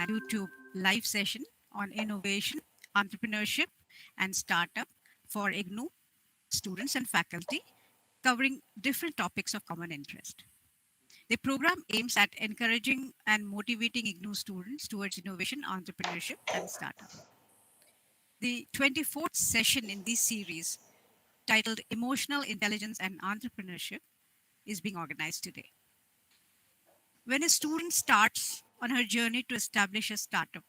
YouTube live session on innovation, entrepreneurship, and startup for IGNOU students and faculty, covering different topics of common interest. The program aims at encouraging and motivating IGNOU students towards innovation, entrepreneurship, and startup. The 24th session in this series, titled Emotional Intelligence and Entrepreneurship, is being organized today. When a student starts on her journey to establish a startup,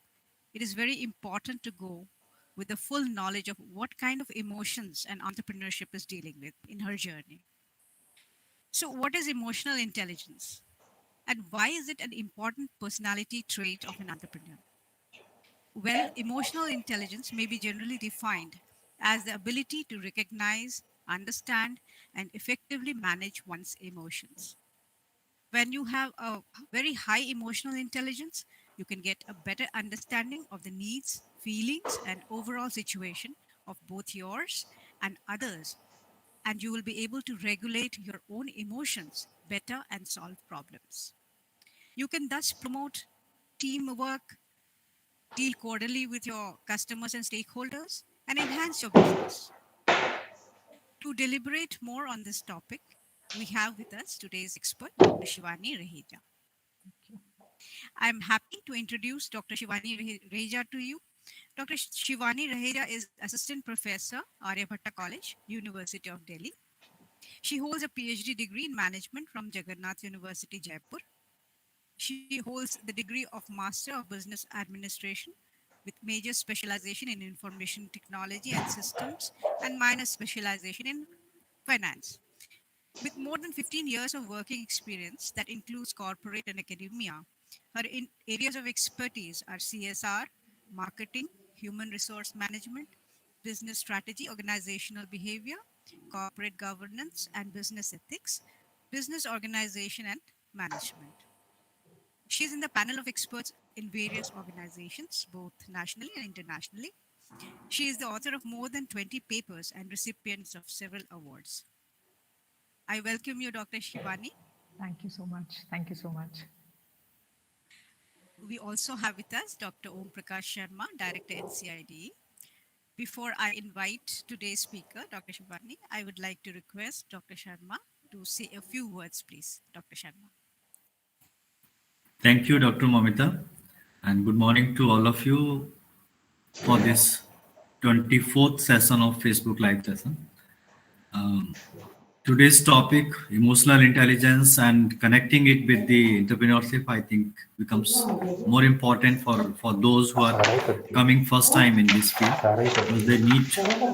it is very important to go with the full knowledge of what kind of emotions and entrepreneurship is dealing with in her journey. So, what is emotional intelligence? And why is it an important personality trait of an entrepreneur? Well, emotional intelligence may be generally defined as the ability to recognize, understand, and effectively manage one's emotions. When you have a very high emotional intelligence, you can get a better understanding of the needs, feelings, and overall situation of both yours and others. And you will be able to regulate your own emotions better and solve problems. You can thus promote teamwork, deal cordially with your customers and stakeholders, and enhance your business. To deliberate more on this topic, we have with us today's expert, Dr. Shivani Raheja. I'm happy to introduce Dr. Shivani Raheja to you. Dr. Shivani Raheja is Assistant Professor, Aryabhatta College, University of Delhi. She holds a PhD degree in Management from Jagannath University, Jaipur. She holds the degree of Master of Business Administration with major specialization in Information Technology and Systems and minor specialization in Finance. With more than 15 years of working experience that includes corporate and academia, her areas of expertise are CSR, marketing, human resource management, business strategy, organizational behavior, corporate governance and business ethics, business organization and management. She is in the panel of experts in various organizations, both nationally and internationally. She is the author of more than 20 papers and recipients of several awards. I welcome you, Dr. Shivani. Thank you so much. Thank you so much. We also have with us Dr. Om Prakash Sharma, Director NCIDE. Before I invite today's speaker, Dr. Shivani, I would like to request Dr. Sharma to say a few words, please. Dr. Sharma. Thank you, Dr. Mamita, and good morning to all of you for this 24th session of Facebook Live session. Today's topic, emotional intelligence and connecting it with the entrepreneurship, I think becomes more important for those who are coming first time in this field, because they need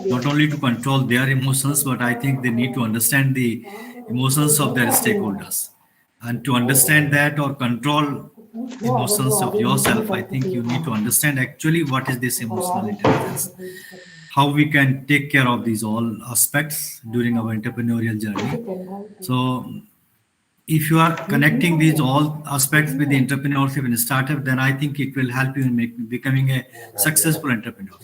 not only to control their emotions, but I think they need to understand the emotions of their stakeholders. And to understand that or control emotions of yourself, I think you need to understand actually what is this emotional intelligence, how we can take care of these all aspects during our entrepreneurial journey. So if you are connecting these all aspects with the entrepreneurship and startup, then I think it will help you in becoming a successful entrepreneur.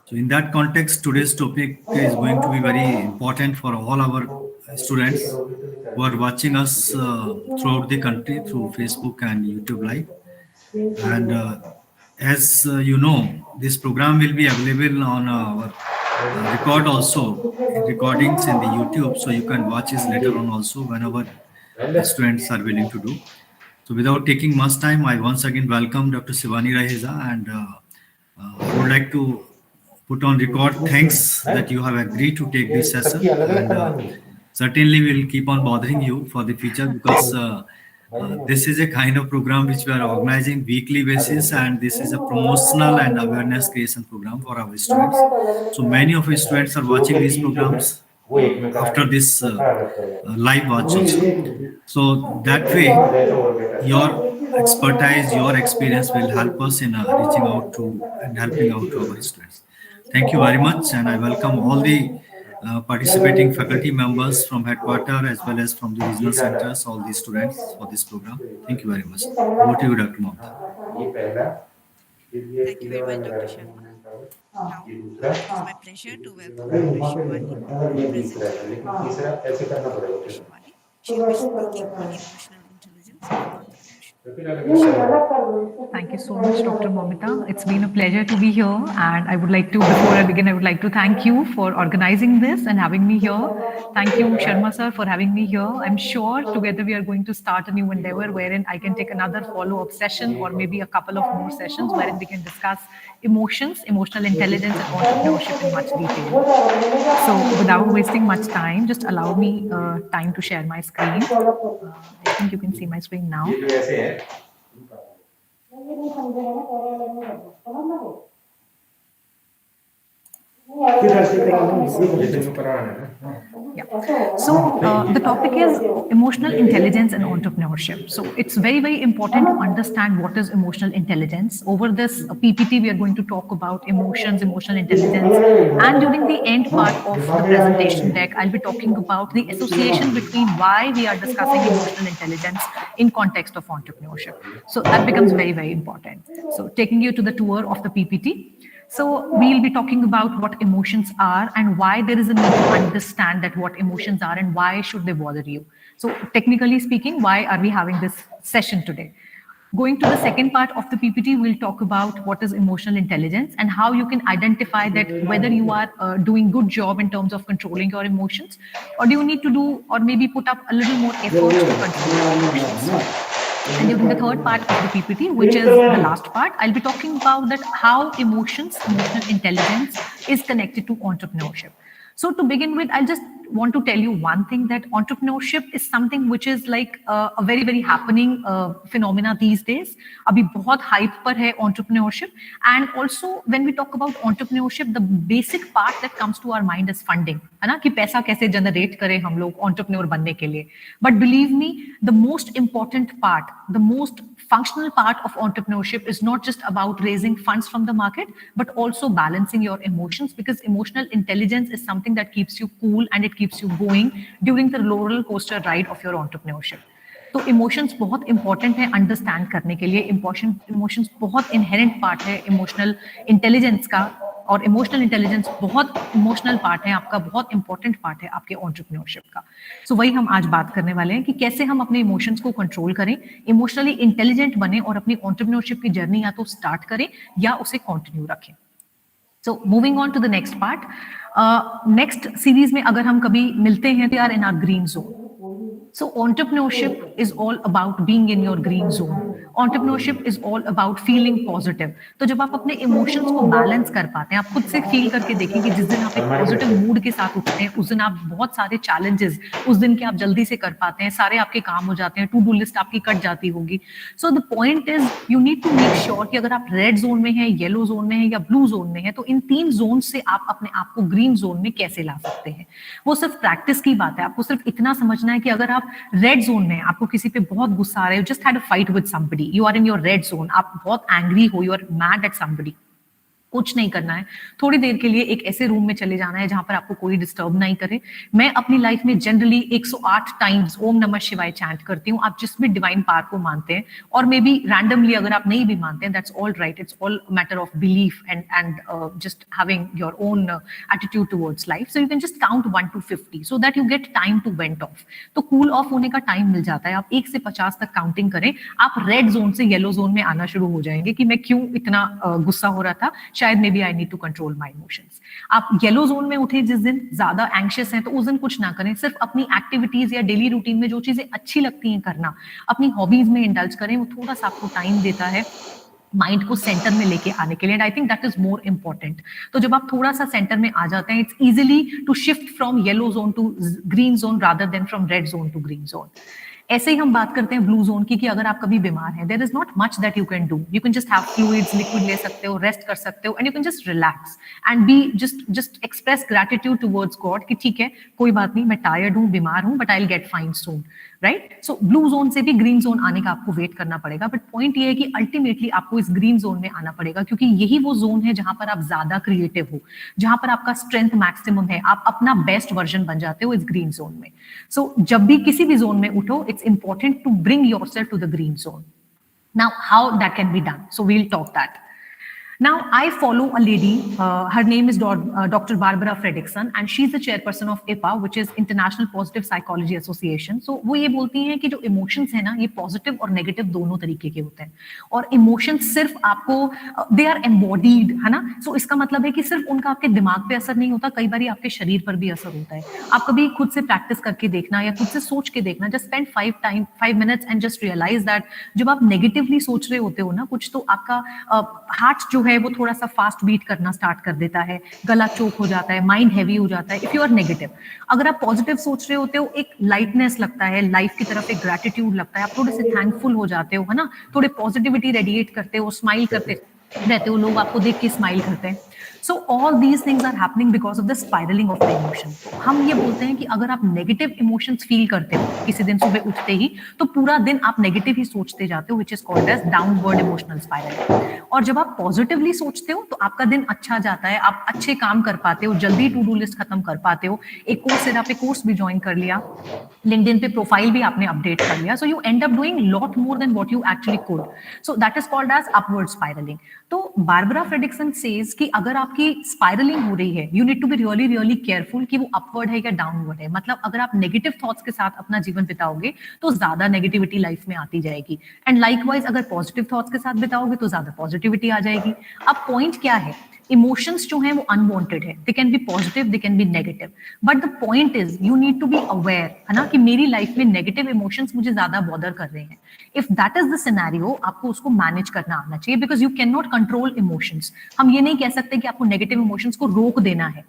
So in that context, today's topic is going to be very important for all our students who are watching us throughout the country through Facebook and YouTube Live. And as you know, this program will be available on our record also, recordings in the YouTube, so you can watch it later on also whenever the students are willing to do. So without taking much time, I once again welcome Dr. Shivani Raheja, and I would like to put on record thanks that you have agreed to take this session, and certainly we'll keep on bothering you for the future, because this is a kind of program which we are organizing weekly basis, and this is a promotional and awareness creation program for our students. So many of our students are watching these programs after this live watch also. So that way, your expertise, your experience will help us in reaching out to and helping out to our students. Thank you very much, and I welcome all the participating faculty members from headquarters as well as from the regional centers, all the students for this program. Thank you very much. Over to you, Dr. Mamta. Thank you very much, Dr. Sharma. Now, it is my pleasure to welcome Dr. Shivani, present here. Dr. Shivani. She will be speaking on emotional intelligence and entrepreneurship. Thank you so much, Dr. Momita. It's been a pleasure to be here. And I would like to, before I begin, I would like to thank you for organizing this and having me here. Thank you, Sharma sir, for having me here. I'm sure together we are going to start a new endeavor wherein I can take another follow-up session or maybe a couple of more sessions wherein we can discuss emotions, emotional intelligence, and entrepreneurship in much detail. So without wasting much time, just allow me time to share my screen. I think you can see my screen now. Yeah. So the topic is emotional intelligence and entrepreneurship. So it's very, very important to understand what is emotional intelligence. Over this PPT, we are going to talk about emotions, emotional intelligence. And during the end part of the presentation deck, I'll be talking about the association between why we are discussing emotional intelligence in context of entrepreneurship. So that becomes very, very important. So taking you to the tour of the PPT. So we'll be talking about what emotions are and why there is a need to understand that what emotions are and why should they bother you. So technically speaking, why are we having this session today? Going to the second part of the PPT, we'll talk about what is emotional intelligence and how you can identify that whether you are doing good job in terms of controlling your emotions, or do you need to do or maybe put up a little more effort to control your emotions. And during the third part of the PPT, which is the last part, I'll be talking about that how emotions, emotional intelligence is connected to entrepreneurship. So to begin with, I'll just want to tell you one thing, that entrepreneurship is something which is like a very, very happening phenomena these days. Abhi bahut hype par hai entrepreneurship. And also when we talk about entrepreneurship, the basic part that comes to our mind is funding. है ना, कि पैसा कैसे generate करें हम लोग entrepreneur बनने के लिए. But believe me, the most important part, the most functional part of entrepreneurship is not just about raising funds from the market, but also balancing your emotions, because emotional intelligence is something that keeps you cool and it keeps you going during the roller coaster ride of your entrepreneurship. तो emotions बहुत important है understand करने के लिए. Emotions बहुत inherent part है emotional intelligence का, और इमोशनल इंटेलिजेंस बहुत इमोशनल पार्ट है आपका, बहुत इंपॉर्टेंट पार्ट है आपके एंटरप्रेन्योरशिप का. सो वही हम आज बात करने वाले हैं कि कैसे हम अपने इमोशंस को कंट्रोल करें, इमोशनली इंटेलिजेंट बने और अपनी एंटरप्रेन्योरशिप की जर्नी या तो स्टार्ट करें या उसे कंटिन्यू रखें. So moving on to the next part. Next series में अगर हम कभी मिलते हैं तो are in our green zone. So entrepreneurship is all about being in your green zone. Entrepreneurship is all about feeling positive. तो जब आप अपने इमोशंस को बैलेंस कर पाते हैं, आप खुद से फील करके देखें कि जिस दिन आप एक पॉजिटिव मूड के साथ उठते हैं, उस दिन आप बहुत सारे चैलेंजेस उस दिन के आप जल्दी से कर पाते हैं, सारे आपके काम हो जाते हैं, टू डू लिस्ट आपकी कट जाती होगी. So the point is you need to make sure कि अगर आप रेड जोन में हैं, येलो जोन में हैं या ब्लू जोन में हैं, तो इन 3 जोन से आप अपने आप को ग्रीन जोन में कैसे ला सकते हैं. वो सिर्फ प्रैक्टिस की बात है. आपको सिर्फ इतना समझना है कि अगर आप रेड जोन में, आपको किसी पे बहुत गुस्सा आ रहा है, just had a fight with somebody, you are in your red zone, आप बहुत एंग्री हो, you are mad at somebody, कुछ नहीं करना है, थोड़ी देर के लिए एक ऐसे रूम में चले जाना है जहां पर आपको कोई डिस्टर्ब नहीं करे. मैं अपनी लाइफ में जनरली 108 टाइम्स ओम नमः शिवाय चैंट करती हूँ. आप जिस भी डिवाइन पावर को मानते हैं, और मे बी रैंडमली अगर आप नहीं भी मानते हैं, that's all right. It's all matter of belief and just having your own attitude towards life. So you can just count 1 to 50 so that you get time to vent off. तो cool off होने का time मिल जाता है. आप 1 से 50 तक counting करें, आप रेड जोन से येलो जोन में आना शुरू हो जाएंगे कि मैं क्यों इतना गुस्सा हो रहा था, शायद maybe I need to control my emotions. आप येलो जोन में उठे जिस दिन, ज्यादा एंग्शियस हैं, तो उस दिन कुछ ना करें, सिर्फ अपनी एक्टिविटीज या डेली रूटीन में जो चीजें अच्छी लगती हैं करना, अपनी हॉबीज में इंडल्ज करें. वो थोड़ा सा आपको टाइम देता है माइंड को सेंटर में लेके आने के लिए, and I think that is more important. तो जब आप थोड़ा सा सेंटर में आ जाते हैं, it's easily to shift from yellow zone to green zone rather than from red zone to green zone. ऐसे ही हम बात करते हैं ब्लू जोन की, कि अगर आप कभी बीमार हैं, there is not much that you can do. You can just have fluids, liquid ले सकते हो, रेस्ट कर सकते हो, and you can just relax and be just express gratitude towards God कि ठीक है, कोई बात नहीं, मैं टायर्ड हूँ, बीमार हूँ, but I will get fine soon. Right. So blue zone से भी ग्रीन जोन आने का आपको वेट करना पड़ेगा, बट पॉइंट ये है कि अल्टीमेटली आपको इस ग्रीन जोन में आना पड़ेगा, क्योंकि यही वो जोन है जहां पर आप ज्यादा क्रिएटिव हो, जहां पर आपका स्ट्रेंथ मैक्सिमम है, आप अपना बेस्ट वर्जन बन जाते हो इस ग्रीन जोन में. सो जब भी किसी भी जोन में उठो, it's important to bring yourself to the green zone. Now, how that can be done? So we'll talk that. Now, I follow a lady, her name is Dr. Barbara Fredrickson, and she's the chairperson of IPA, which is International Positive Psychology Association. So वो ये बोलती हैं कि जो emotions है ना, ये positive और नेगेटिव दोनों तरीके के होते हैं, और इमोशंस सिर्फ आपको दे आर एम्बॉडीड, है ना. सो इसका मतलब है कि सिर्फ उनका आपके दिमाग पे असर नहीं होता, कई बार आपके शरीर पर भी असर होता है. आप कभी खुद से प्रैक्टिस करके देखना या खुद से सोच के देखना, just spend 5 minutes and just realise that जब आप नेगेटिवली सोच रहे होते हो ना कुछ, तो आपका हार्ट जो है वो थोड़ा सा फास्ट बीट करना स्टार्ट कर देता है, गला चोक हो जाता है, माइंड हैवी हो जाता है. इफ यू आर नेगेटिव, अगर आप पॉजिटिव सोच रहे होते हो, एक लाइटनेस लगता है लाइफ की तरफ, एक ग्रेटिट्यूड लगता है, आप थोड़े से थैंकफुल हो जाते हो, है ना, थोड़े पॉजिटिविटी रेडिएट करते हो, स्माइल करते रहते हो, लोग आपको देख के स्माइल करते हैं. So all these things are happening because of the spiralling of the emotion. हम ये बोलते हैं कि अगर आप नेगेटिव इमोशंस फील करते हो किसी दिन सुबह उठते ही, तो पूरा दिन आप नेगेटिव ही सोचते जाते हो, which is called as downward emotional spiral. और जब आप पॉजिटिवली सोचते हो तो आपका दिन अच्छा जाता है, आप अच्छे काम कर पाते हो, जल्दी टू डू लिस्ट खत्म कर पाते हो, एक कोर्स भी ज्वाइन कर लिया, लिंक्डइन पे प्रोफाइल भी आपने अपडेट कर लिया, so you end up doing lot more than what you actually could. So that is called as upward spiralling. तो बारबरा फ्रेडरिक्सन सेज कि अगर आपकी स्पाइरलिंग हो रही है, you need to be really really careful कि वो अपवर्ड है या डाउनवर्ड है. मतलब अगर आप नेगेटिव थॉट्स के साथ अपना जीवन बिताओगे तो ज्यादा नेगेटिविटी लाइफ में आती जाएगी, एंड लाइकवाइज अगर पॉजिटिव थॉट्स के साथ बिताओगे तो ज्यादा पॉजिटिविटी आ जाएगी. अब पॉइंट क्या है, इमोशंस जो हैं वो अनवांटेड है, they can be positive, they can be negative, but the point is you need to be aware, है ना, कि मेरी लाइफ में नेगेटिव इमोशंस मुझे ज्यादा बॉदर कर रहे हैं. If that is the scenario, आपको उसको मैनेज करना आना चाहिए, because you can not control emotions. हम ये नहीं कह सकते कि आपको नेगेटिव इमोशंस को रोक देना है.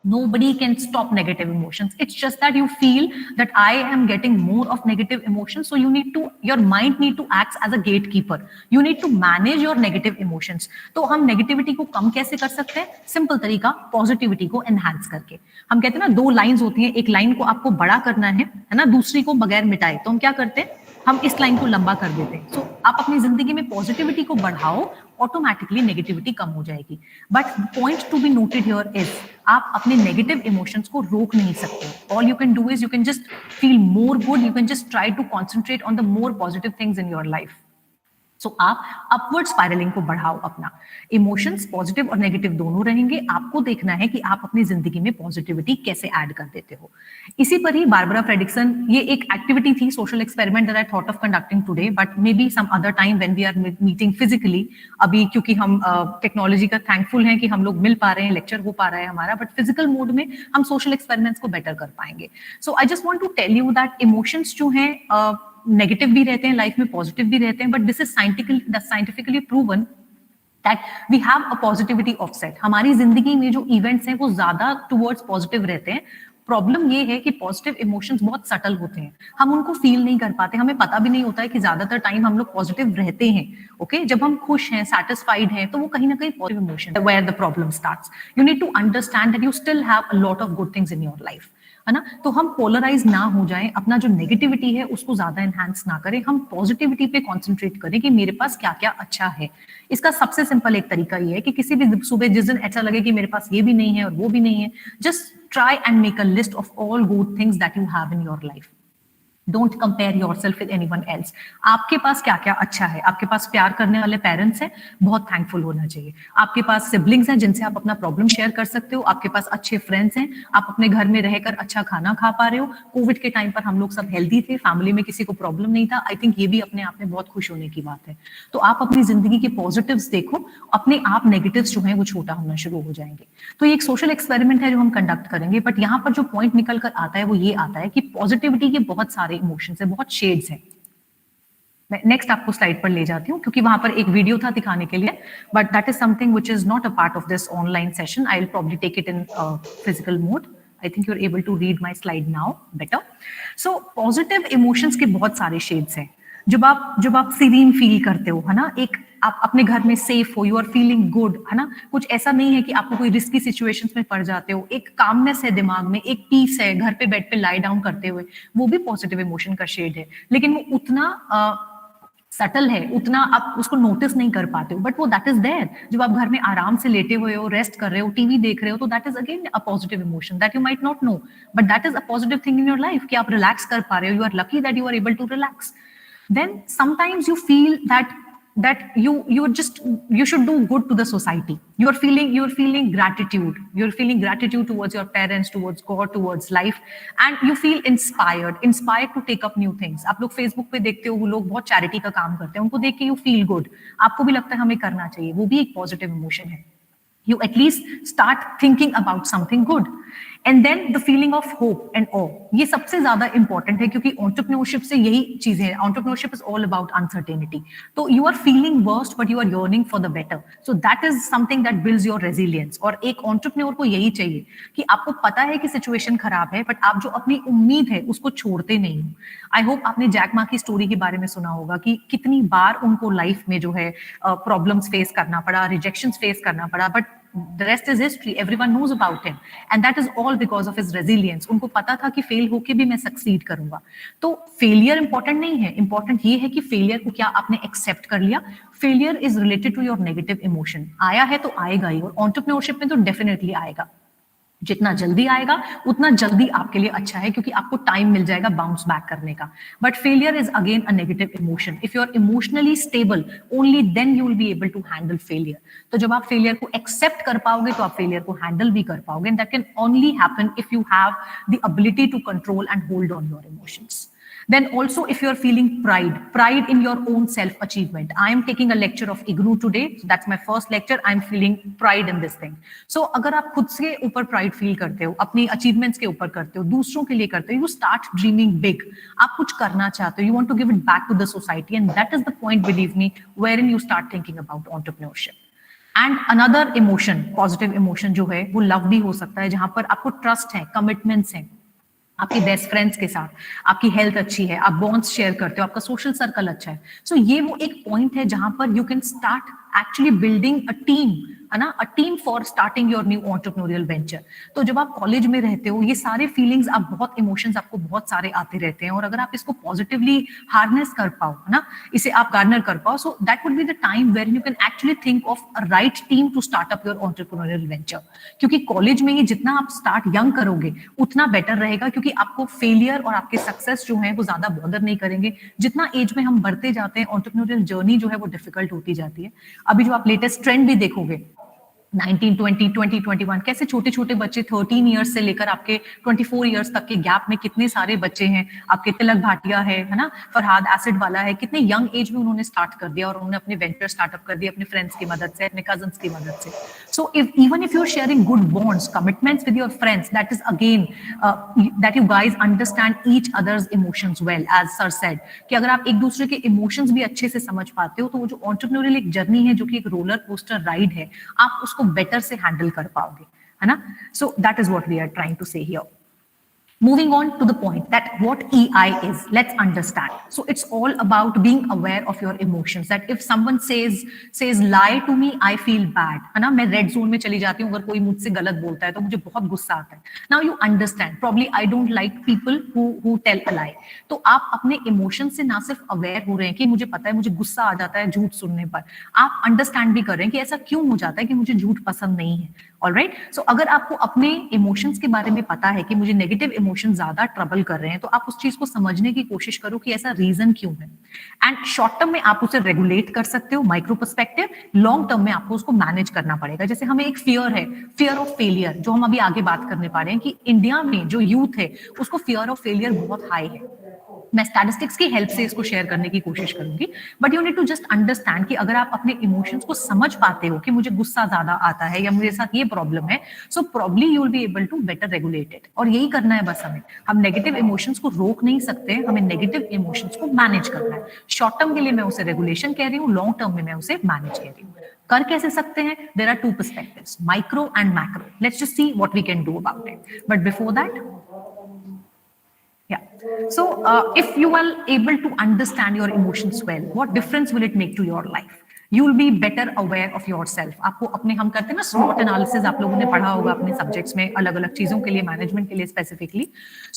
Nobody can stop negative emotions. It's just that you feel that I am getting more of negative emotions. So your mind need to act as a gatekeeper. You need to manage your negative emotions. तो हम negativity को कम कैसे कर सकते हैं? Simple तरीका, positivity को enhance करके. हम कहते हैं ना, 2 लाइंस होती हैं, एक लाइन को आपको बड़ा करना है ना, दूसरी को बगैर मिटाए, तो हम क्या करते हैं, हम इस लाइन को लंबा कर देते हैं. सो आप अपनी जिंदगी में पॉजिटिविटी को बढ़ाओ, ऑटोमेटिकली नेगेटिविटी कम हो जाएगी. But point to be noted here is, आप अपने नेगेटिव इमोशंस को रोक नहीं सकते. All you can do is you can just feel more good, you can just try to concentrate on the more positive things in your life. So आप upward spiralling को बढ़ाओ. अपना इमोशंस पॉजिटिव और negative दोनों रहेंगे. आपको देखना है कि आप अपनी जिंदगी में पॉजिटिविटी कैसे ऐड कर देते हो. इसी पर ही बारबरा फ्रेडरिक्सन, ये एक एक्टिविटी थी, social experiment that I thought of conducting today, but maybe some other time when we are meeting physically. अभी क्योंकि हम टेक्नोलॉजी का थैंकफुल हैं कि हम लोग मिल पा रहे हैं, लेक्चर हो पा रहा है हमारा, बट फिजिकल मोड में हम सोशल एक्सपेरिमेंट्स को बेटर कर पाएंगे. So I just want to tell you that emotions जो हैं नेगेटिव भी रहते हैं लाइफ में, पॉजिटिव भी रहते हैं, but this is scientifically proven that we have a positivity offset. हमारी जिंदगी में जो इवेंट्स हैं वो ज्यादा टुवर्ड्स पॉजिटिव रहते हैं. प्रॉब्लम ये है कि पॉजिटिव इमोशंस बहुत सटल होते हैं, हम उनको फील नहीं कर पाते, हमें पता भी नहीं होता है कि ज्यादातर टाइम हम लोग पॉजिटिव रहते हैं. ओके, जब हम खुश हैं, सेटिस्फाइड हैं, तो वो कहीं ना कहीं positive emotion, where the problem starts. You need to understand that you still have a lot of good things in your life, है ना. तो हम पोलराइज ना हो जाएं, अपना जो नेगेटिविटी है उसको ज्यादा एनहांस ना करें, हम पॉजिटिविटी पे कॉन्सेंट्रेट करें कि मेरे पास क्या क्या अच्छा है. इसका सबसे सिंपल एक तरीका ये है कि किसी भी सुबह जिस दिन ऐसा लगे कि मेरे पास ये भी नहीं है और वो भी नहीं है, just try and make a list of all good things that you have in your life. Don't compare yourself with anyone else. आपके पास क्या क्या अच्छा है, आपके पास प्यार करने वाले पेरेंट्स हैं, बहुत थैंकफुल होना चाहिए. आपके पास सिबलिंग्स हैं जिनसे आप अपना प्रॉब्लम शेयर कर सकते हो. आपके पास अच्छे फ्रेंड्स हैं, आप अपने घर में रहकर अच्छा खाना खा पा रहे हो. कोविड के टाइम पर हम लोग सब हेल्दी थे, फैमिली में किसी को प्रॉब्लम नहीं था. आई थिंक ये भी अपने आप में बहुत खुश होने की बात है. तो आप अपनी जिंदगी के पॉजिटिव्स देखो, अपने आप नेगेटिव्स जो है वो छोटा होना शुरू हो जाएंगे. तो ये एक सोशल एक्सपेरिमेंट है जो हम कंडक्ट करेंगे, बट यहाँ पर जो पॉइंट निकल कर आता है वो ये आता है कि पॉजिटिविटी के बहुत सारे इमोशंस है, बहुत शेड्स हैं. मैं नेक्स्ट आपको स्लाइड पर ले जाती हूँ क्योंकि वहां पर एक वीडियो था दिखाने के लिए, but that is something which is not a part of this online session. I will probably take it in physical mode. I think you are able to read my slide now better. So positive emotions के बहुत सारे shades हैं. जब आप serine feel करते हो, है ना, एक आप अपने घर में सेफ हो, यू आर फीलिंग गुड, है ना, कुछ ऐसा नहीं है कि आपको कोई रिस्की सिचुएशंस में पड़ जाते हो, एक कामनेस है दिमाग में, एक पीस है घर पे बेड पे लाई डाउन करते हुए, वो भी पॉजिटिव इमोशन का शेड है. लेकिन वो उतना सटल है, उतना आप उसको नोटिस नहीं कर पाते हो, बट वो दैट इज देयर. जब आप घर में आराम से लेटे हुए हो, रेस्ट कर रहे हो, टीवी देख रहे हो, तो that is again a positive emotion that you might not know, but that is a positive thing in your life कि आप रिलैक्स कर पा रहे हो. You are lucky that you are able to relax. Then sometimes you feel that that you should do good to the society. You're feeling gratitude towards your parents, towards God, towards life, and you feel inspired to take up new things. आप लोग Facebook पे देखते हो वो लोग बहुत charity का काम करते हैं, उनको देख के यू फील गुड, आपको भी लगता है हमें करना चाहिए, वो भी एक पॉजिटिव इमोशन है. You at least start thinking about something good. And then the feeling of hope and awe. ये सबसे ज्यादा इंपॉर्टेंट है क्योंकि entrepreneurship से यही चीजें हैं. Entrepreneurship is all about uncertainty. तो you are feeling worst but you are yearning for the better. So that is something that builds your resilience. और एक entrepreneur को यही चाहिए कि आपको पता है कि सिचुएशन खराब है बट आप जो अपनी उम्मीद है उसको छोड़ते नहीं हो. आई होप आपने जैक मा की स्टोरी के बारे में सुना होगा कि कितनी बार उनको लाइफ में जो है प्रॉब्लम्स फेस करना पड़ा, रिजेक्शंस फेस करना पड़ा, but the rest is history. Everyone knows about him, and that is all because of his resilience. उनको पता था कि फेल होके भी मैं सक्सीड करूंगा. तो फेलियर इंपॉर्टेंट नहीं है, इंपॉर्टेंट ये है कि फेलियर को क्या आपने एक्सेप्ट कर लिया. Failure is related to your negative emotion. आया है तो आएगा ही, और एंटरप्रेन्योरशिप में तो डेफिनेटली आएगा. जितना जल्दी आएगा उतना जल्दी आपके लिए अच्छा है क्योंकि आपको टाइम मिल जाएगा बाउंस बैक करने का. But failure is again a negative emotion. If you are emotionally stable only then you will be able to handle failure. तो जब आप फेलियर को एक्सेप्ट कर पाओगे तो आप फेलियर को हैंडल भी कर पाओगे. And that can only happen if you have the ability to control and hold on your emotions. Then also if you're feeling pride in your own self achievement. I am taking a lecture of IGNU today. So that's my first lecture. I'm feeling pride in this thing. So अगर आप खुद से ऊपर pride feel करते हो, अपनी achievements के ऊपर करते हो, दूसरों के लिए करते हो, you start dreaming big. आप कुछ करना चाहते हो, you want to give it back to the society, and that is the point, believe me, wherein you start thinking about entrepreneurship. And another emotion, positive emotion जो है वो love भी हो सकता है, जहां पर आपको trust है, commitments हैं, आपके बेस्ट फ्रेंड्स के साथ, आपकी हेल्थ अच्छी है, आप बॉन्ड्स शेयर करते हो, आपका सोशल सर्कल अच्छा है. सो ये वो एक पॉइंट है जहां पर you can start actually building a team, है ना, a team for starting your new entrepreneurial venture. तो जब आप कॉलेज में रहते हो ये सारे फीलिंग्स, आप बहुत इमोशंस आपको बहुत सारे आते रहते हैं, और अगर आप इसको पॉजिटिवली हार्नेस कर पाओ, है ना, इसे आप गार्नर कर पाओ, so that would be the time where you can actually think of a right team to start up your entrepreneurial venture. क्योंकि कॉलेज में ही जितना आप स्टार्ट यंग करोगे उतना बेटर रहेगा, क्योंकि आपको फेलियर और आपके सक्सेस जो है वो ज्यादा बॉदर नहीं करेंगे. जितना एज में हम बढ़ते जाते हैं एंटरप्रेन्योरियल जर्नी जो है वो डिफिकल्ट होती जाती है. अभी जो आप लेटेस्ट ट्रेंड भी देखोगे 19, 20, 20, 21, कैसे छोटे छोटे बच्चे 13 इयर्स से लेकर आपके 24 इयर्स तक के गैप में कितने सारे बच्चे हैं. आपके तिलक भाटिया है ना, फरहाद एसिड वाला है, कितने यंग एज में उन्होंने स्टार्ट कर दिया और उन्होंने अपने वेंचर स्टार्टअप कर दिया अपने फ्रेंड्स की मदद से, अपने कजन्स की मदद से. So even if you are sharing good bonds, commitments with your friends, that is again that you guys understand each others emotions well, as sir said, कि अगर आप एक दूसरे के इमोशंस भी अच्छे से समझ पाते हो तो वो जो एंटरप्रेन्योरियल एक जर्नी है जो कि एक रोलर कोस्टर राइड है, आप उसको बेटर से हैंडल कर पाओगे, है ना. So that is what we are trying to say here. Moving on to the point that what EI is, let's understand. So it's all about being aware of your emotions. That if someone says lie to me, I feel bad, है ना, मैं red zone में चली जाती हूँ. अगर कोई मुझसे गलत बोलता है तो मुझे बहुत गुस्सा आता है. Now you understand. Probably I don't like people who tell a lie. तो आप अपने इमोशन से ना सिर्फ अवेयर हो रहे हैं कि मुझे पता है मुझे गुस्सा आ जाता है झूठ सुनने पर, आप अंडरस्टैंड भी कर रहे हैं कि ऐसा क्यों हो जाता है कि मुझे झूठ पसंद नहीं है. ऑलराइट. सो अगर आपको अपने इमोशंस के बारे में पता है कि मुझे नेगेटिव इमोशन ज्यादा ट्रबल कर रहे हैं, तो आप उस चीज को समझने की कोशिश करो कि ऐसा रीजन क्यों है. एंड शॉर्ट टर्म में आप उसे रेगुलेट कर सकते हो, माइक्रो पर्सपेक्टिव. लॉन्ग टर्म में आपको उसको मैनेज करना पड़ेगा. जैसे हमें एक फियर है, फियर ऑफ फेलियर, जो हम अभी आगे बात करने पा रहे हैं कि इंडिया में जो यूथ है उसको फियर ऑफ फेलियर बहुत हाई है. मैं स्टैटिस्टिक्स की हेल्प से इसको शेयर करने की कोशिश करूंगी, but you need to just understand कि अगर आप अपने इमोशंस को समझ पाते हो कि मुझे गुस्सा ज्यादा आता है या मेरे साथ ये प्रॉब्लम है, so probably you will be able to better regulate it. और यही करना है बस हमें. हम नेगेटिव इमोशंस को रोक नहीं सकते, हमें नेगेटिव इमोशंस को मैनेज करना है. शॉर्ट टर्म के लिए मैं उसे रेगुलेशन कह रही हूँ, लॉन्ग टर्म में मैं उसे मैनेज कह रही हूँ. कर कैसे सकते हैं? There are two perspectives, micro and macro. Let's just see what we can do about it. But before that, yeah. So if you are able to understand your emotions well, what difference will it make to your life? You will be better aware of yourself. आपको अपने, हम करते हैं ना SWOT analysis, आप लोगों ने पढ़ा होगा अपने सब्जेक्ट्स में अलग अलग चीजों के लिए, मैनेजमेंट के लिए specifically.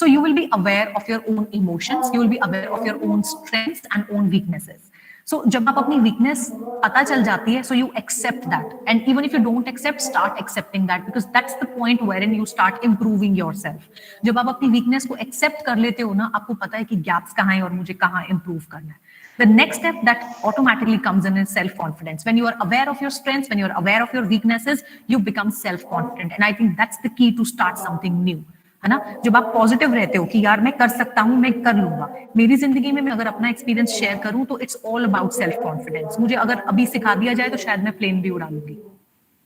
So you will be aware of your own emotions, you will be aware of your own strengths and own weaknesses. So जब आप अपनी वीकनेस पता चल जाती है, so you accept that, and even if you don't accept, start accepting that, because that's the point wherein you start improving yourself. जब आप अपनी वीकनेस को एक्सेप्ट कर लेते हो ना, आपको पता है कि गैप्स कहाँ हैं और मुझे कहाँ इंप्रूव करना है. The next step that automatically comes in is self-confidence. When you are aware of your strengths, when you are aware of your weaknesses, you become self-confident. And I think that's the key to start something new. है ना? जब आप positive रहते हो कि यार मैं कर सकता हूँ, मैं कर लूंगा. मेरी जिंदगी में मैं अगर अपना एक्सपीरियंस शेयर करूँ तो it's all about self confidence. मुझे अगर अभी सिखा दिया जाए तो शायद मैं प्लेन भी उड़ा लूंगी.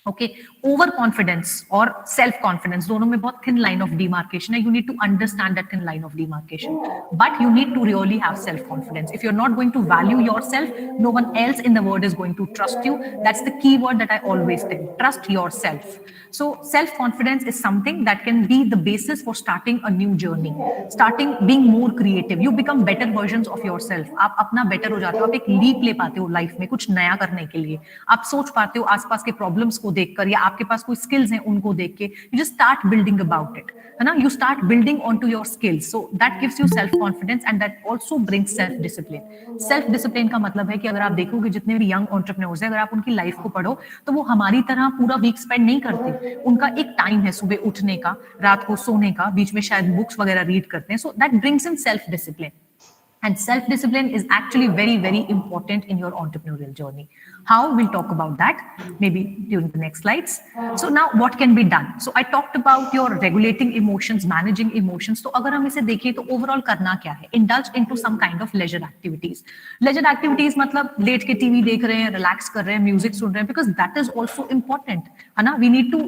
ओके, ओवर कॉन्फिडेंस और सेल्फ कॉन्फिडेंस दोनों में बहुत थिन लाइन ऑफ डिमार्केशन है. You need to understand that thin line of demarcation, but you need to really have self confidence. If you are not going to value yourself, no one else in the world is going to trust you. That's the key word that I always tell, trust yourself. So self-confidence is something that can be the basis for starting a new journey, starting being more creative. You become better versions of yourself. आप अपना better हो जाते हो, आप एक leap ले पाते हो लाइफ में कुछ नया करने के लिए. आप सोच पाते हो आसपास के प्रॉब्लम्स को देखकर या आपके पास कोई स्किल्स हैं उनको देख के. You just start building about it, है ना? You start building onto your skills. So that gives you self-confidence and that also brings self-discipline. Self-discipline का मतलब है कि अगर आप देखोगे जितने भी young entrepreneurs हैं, अगर आप उनकी लाइफ को पढ़ो तो वो हमारी तरह पूरा वीक स्पेंड नहीं करते. उनका एक टाइम है सुबह उठने का, रात को सोने का, बीच में शायद बुक्स वगैरह रीड करते हैं. So that brings in self discipline. And self-discipline is actually very, very important in your entrepreneurial journey. How? We'll talk about that maybe during the next slides. So now what can be done? So I talked about your regulating emotions, managing emotions. तो अगर हम इसे देखें तो overall करना क्या है? Indulge into some kind of leisure activities. Leisure activities मतलब लेट के टीवी देख रहे हैं, relax कर रहे हैं, music सुन रहे हैं, because that is also important. है ना? We need to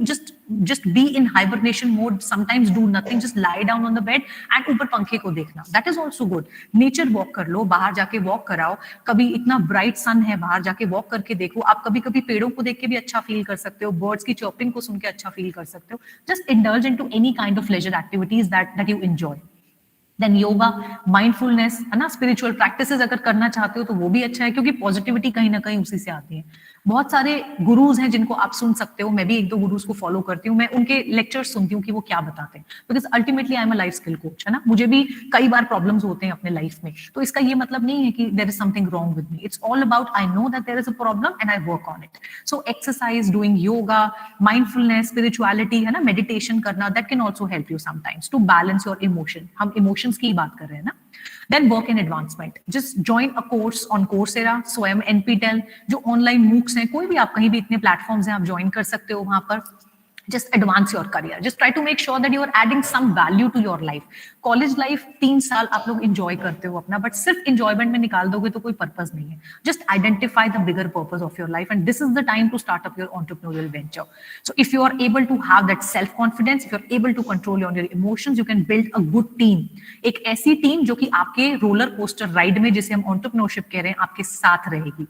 just be in hibernation mode. Sometimes do nothing, just lie down on the bed and ऊपर पंखे को देखना. That is also good. Nature walk कर लो, बाहर जाके वॉक कराओ. कभी इतना ब्राइट सन है, बाहर जाके वॉक करके देखो. आप कभी कभी पेड़ों को देख के भी अच्छा फील कर सकते हो, बर्ड्स की चॉपिंग को सुन के अच्छा फील कर सकते हो. Just indulge into any kind of leisure activities that you enjoy. Then yoga, mindfulness, है ना? स्पिरिचुअल प्रैक्टिसेस अगर करना चाहते हो तो वो भी अच्छा है, क्योंकि पॉजिटिविटी कहीं ना कहीं उसी से आती है. बहुत सारे गुरुज हैं जिनको आप सुन सकते हो. मैं भी एक दो गुरुज को फॉलो करती हूँ. मैं उनके लेक्चर्स सुनती हूँ कि वो क्या बताते हैं, because ultimately I am a life skill coach, है ना? मुझे भी कई बार प्रॉब्लम्स होते हैं अपने लाइफ में, तो इसका ये मतलब नहीं है कि there is something wrong with me. It's all about I know that there is a problem and I work on it. So exercise, doing yoga, mindfulness, spirituality, है ना, मेडिटेशन करना, that can also help you sometimes to balance your emotion. हम emotions की बात कर रहे हैं ना. Then work in advancement. Just join a course on Coursera, स्वयं, NPTEL, जो ऑनलाइन मूक्स हैं, कोई भी आप कहीं भी इतने प्लेटफॉर्म्स हैं, आप ज्वाइन कर सकते हो वहां पर. Just advance your career. Just try to make sure that you are adding some value to your life. College life 3 साल आप लोग enjoy करते हो अपना, but सिर्फ enjoyment में निकाल दोगे तो कोई purpose नहीं है. Just identify the bigger purpose of your life, and this is the time to start up your entrepreneurial venture. So if you are able to have that self-confidence, if you are able to control your emotions, you can build a good team. एक ऐसी team जो कि आपके roller coaster ride में, जिसे हम entrepreneurship कह रहे हैं, आपके साथ रहेगी.